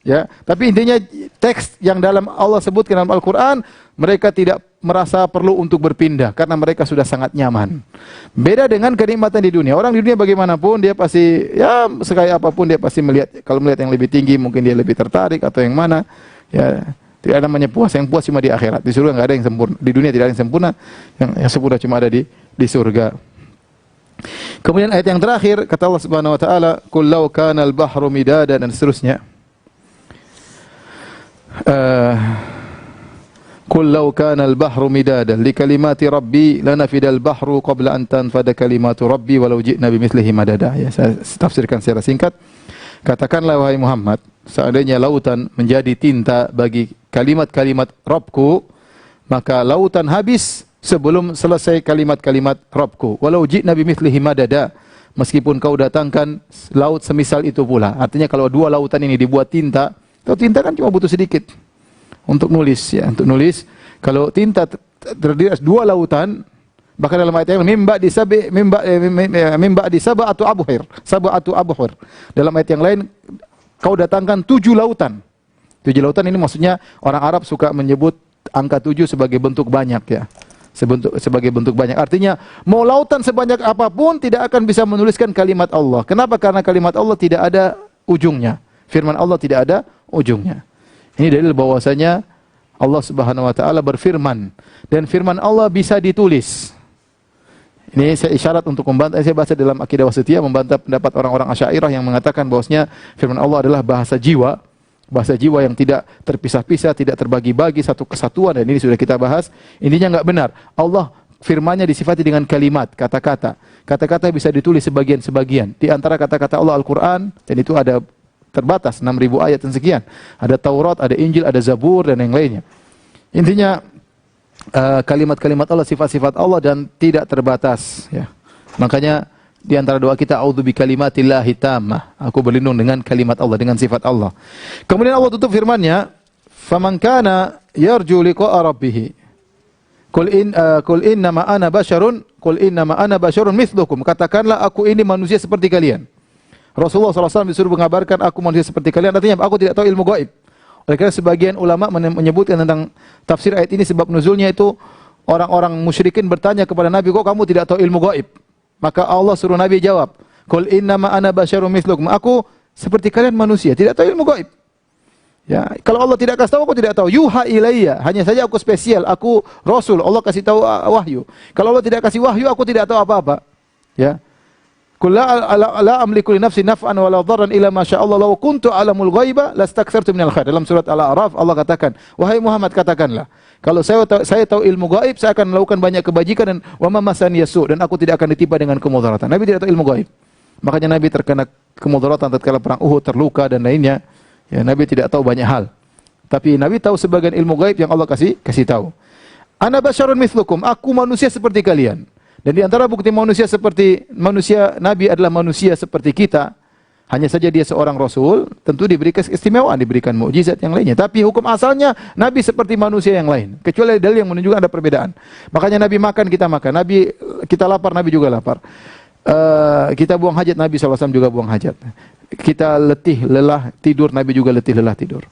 Ya, tapi intinya teks yang dalam Allah sebutkan dalam Al-Quran, mereka tidak merasa perlu untuk berpindah karena mereka sudah sangat nyaman. Beda dengan kenikmatan di dunia. Orang di dunia bagaimanapun dia pasti, ya sekaya apapun dia pasti melihat, kalau melihat yang lebih tinggi mungkin dia lebih tertarik atau yang mana. Ya, Tidak ada namanya puas. Yang puas cuma di akhirat. Di surga enggak ada yang sempurna. Di dunia tidak ada yang sempurna. Yang sempurna cuma ada di surga. Kemudian ayat yang terakhir kata Allah Subhanahu wa taala, "Qul law kana al-bahru midadan," dan seterusnya. Qul law kana al-bahru midadan li kalimati rabbi lanafida al-bahru qabla an tanfada kalimatu rabbi walau ji'na bimithlihi madada. Ya, saya tafsirkan secara singkat. Katakanlah wahai Muhammad, seandainya lautan menjadi tinta bagi kalimat-kalimat Rabbku, maka lautan habis sebelum selesai kalimat-kalimat Rabbku. Walau ji'na bimithlihi madada, meskipun kau datangkan laut semisal itu pula. Artinya kalau dua lautan ini dibuat tinta, kalau tinta kan cuma butuh sedikit untuk nulis ya, untuk nulis. Kalau tinta terdiri atas dua lautan, bahkan dalam ayat yang mimba di sab'atu abhur, sab'atu abhur. Dalam ayat yang lain kau datangkan 7 lautan. 7 lautan ini maksudnya orang Arab suka menyebut angka 7 sebagai bentuk banyak ya. Sebagai bentuk banyak. Artinya mau lautan sebanyak apapun tidak akan bisa menuliskan kalimat Allah. Kenapa? Karena kalimat Allah tidak ada ujungnya. Firman Allah tidak ada ujungnya. Ini dalil bahwasanya Allah Subhanahu wa taala berfirman dan firman Allah bisa ditulis. Ini saya isyarat untuk membantah, saya baca dalam Aqidah Wasithiyah membantah pendapat orang-orang Asy'ariyah yang mengatakan bahwasanya firman Allah adalah bahasa jiwa yang tidak terpisah-pisah, tidak terbagi-bagi, satu kesatuan, dan ini sudah kita bahas. Intinya enggak benar. Allah firman-Nya disifati dengan kalimat, kata-kata. Kata-kata bisa ditulis sebagian-sebagian. Di antara kata-kata Allah Al-Qur'an, dan itu ada terbatas 6.000 ayat dan sekian. Ada Taurat, ada Injil, ada Zabur dan yang lainnya. Intinya kalimat-kalimat Allah, sifat-sifat Allah dan tidak terbatas ya. Makanya di antara doa kita a'udzu bikalimatillahi tammah. Aku berlindung dengan kalimat Allah, dengan sifat Allah. Kemudian Allah tutup firman-Nya, "Faman kana yarju liqa'a rabbih." Qul innama ana basyarun mithlukum. Katakanlah aku ini manusia seperti kalian. Rasulullah SAW disuruh mengabarkan aku manusia seperti kalian, artinya aku tidak tahu ilmu gaib. Oleh karena sebagian ulama menyebutkan tentang tafsir ayat ini, sebab nuzulnya itu orang-orang musyrikin bertanya kepada Nabi, kok kamu tidak tahu ilmu gaib? Maka Allah suruh Nabi jawab, Qul innama ana basyarun mithlukum. Aku seperti kalian manusia, tidak tahu ilmu gaib. Ya, kalau Allah tidak kasih tahu, aku tidak tahu. Yuha ilayya, hanya saja aku spesial, aku rasul, Allah kasih tahu wahyu. Kalau Allah tidak kasih wahyu, aku tidak tahu apa-apa. Ya. Qul la amliku li nafsi naf'an wa la dharran illa ma syaa Allah law kuntu a'lamul ghaiba lastakthartu minal khair. Dalam surat Al-A'raf Allah katakan, wahai Muhammad katakanlah, kalau saya tahu ilmu gaib, saya akan melakukan banyak kebajikan dan wa ma masani yasu, dan aku tidak akan ditimpa dengan kemudaratan. Nabi tidak tahu ilmu gaib. Makanya Nabi terkena kemudaratan tatkala perang Uhud, terluka dan lainnya. Ya, Nabi tidak tahu banyak hal. Tapi Nabi tahu sebagian ilmu gaib yang Allah kasih tahu. Ana basyarun mithlukum, aku manusia seperti kalian. Dan di antara bukti manusia Nabi adalah manusia seperti kita. Hanya saja dia seorang rasul, tentu diberikan keistimewaan, diberikan mukjizat yang lainnya. Tapi hukum asalnya Nabi seperti manusia yang lain. Kecuali dalil yang menunjukkan ada perbedaan. Makanya Nabi makan, kita makan. Nabi kita lapar, Nabi juga lapar. Kita buang hajat, Nabi SAW juga buang hajat. Kita letih, lelah, tidur, Nabi juga letih, lelah, tidur.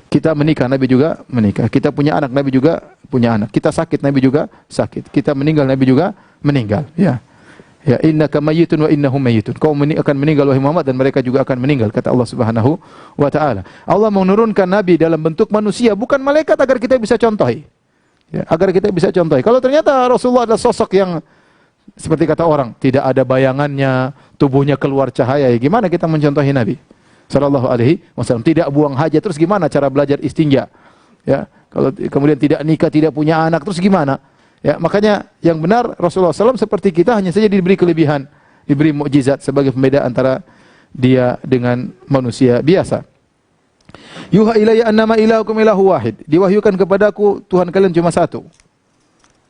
Kita menikah, Nabi juga menikah. Kita punya anak, Nabi juga punya anak. Kita sakit, Nabi juga sakit. Kita meninggal, Nabi juga meninggal. Ya, ya, innaka mayyitun wa innahum mayyitun. Kau akan meninggal wahai Muhammad dan mereka juga akan meninggal, kata Allah Subhanahu wa taala. Allah menurunkan Nabi dalam bentuk manusia, bukan malaikat, agar kita bisa contohi. Ya, agar kita bisa contohi. Kalau ternyata Rasulullah adalah sosok yang seperti kata orang, tidak ada bayangannya, tubuhnya keluar cahaya, ya gimana kita mencontohi Nabi sallallahu alaihi wasallam? Tidak buang hajat, terus gimana cara belajar istinja? Ya, kalau kemudian tidak nikah, tidak punya anak, terus gimana? Ya, makanya yang benar Rasulullah SAW seperti kita, hanya saja diberi kelebihan, diberi mukjizat sebagai pembeda antara dia dengan manusia biasa. Yuha ilayya annama ilahukum ilahu wahid. Diwahyukan kepadaku Tuhan kalian cuma satu.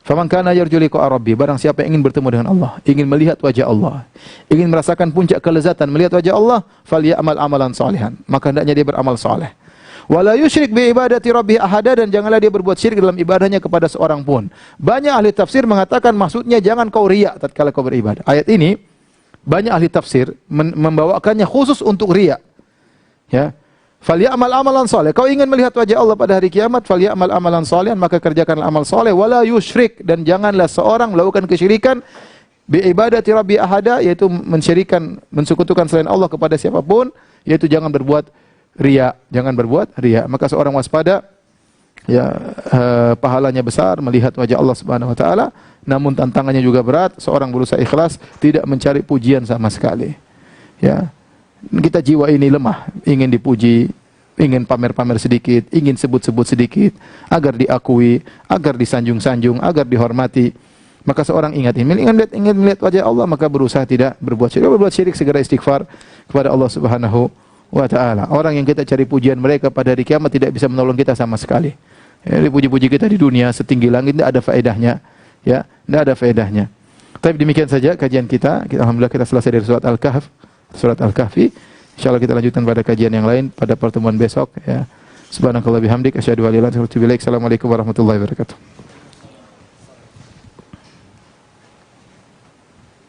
Faman kana yarju liqa'a rabbi, barang siapa yang ingin bertemu dengan Allah, ingin melihat wajah Allah, ingin merasakan puncak kelezatan melihat wajah Allah, falyamal amalan salihan, maka hendaknya dia beramal saleh. Wala yusyrik bi ibadati rabbih ahada, dan janganlah dia berbuat syirik dalam ibadahnya kepada seorang pun. Banyak ahli tafsir mengatakan maksudnya jangan kau riya tatkala kau beribadah. Ayat ini banyak ahli tafsir membawakannya khusus untuk riya. Ya. Falyamal amalan saleh. Kau ingin melihat wajah Allah pada hari kiamat, falyamal amalan salihan, maka kerjakanlah amal saleh. Wala yusyrik, dan janganlah seorang melakukan kesyirikan bi ibadati rabbi ahada, yaitu mensyirikan, mensekutukan selain Allah kepada siapapun, yaitu jangan berbuat riya, jangan berbuat riya. Maka seorang waspada ya pahalanya besar melihat wajah Allah Subhanahu wa taala, namun tantangannya juga berat. Seorang berusaha ikhlas, tidak mencari pujian sama sekali. Ya. Kita jiwa ini lemah, ingin dipuji, ingin pamer-pamer sedikit, ingin sebut-sebut sedikit, agar diakui, agar disanjung-sanjung, agar dihormati. Maka seorang ingin melihat wajah Allah, maka berusaha tidak berbuat syirik. Berbuat syirik segera istighfar kepada Allah Subhanahu wa taala. Orang yang kita cari pujian mereka pada hari kiamat tidak bisa menolong kita sama sekali. Ya, dipuji-puji kita di dunia setinggi langit tidak ada faedahnya, ya, tidak ada faedahnya. Tapi demikian saja kajian kita. Alhamdulillah kita selesai dari surat Al-Kahfi. Insyaallah kita lanjutkan pada kajian yang lain pada pertemuan besok, ya. Subhanakallah bihamdik asyhadu an la ilaha illa anta astaghfiruka wa atubu ilaik. Assalamualaikum warahmatullahi wabarakatuh.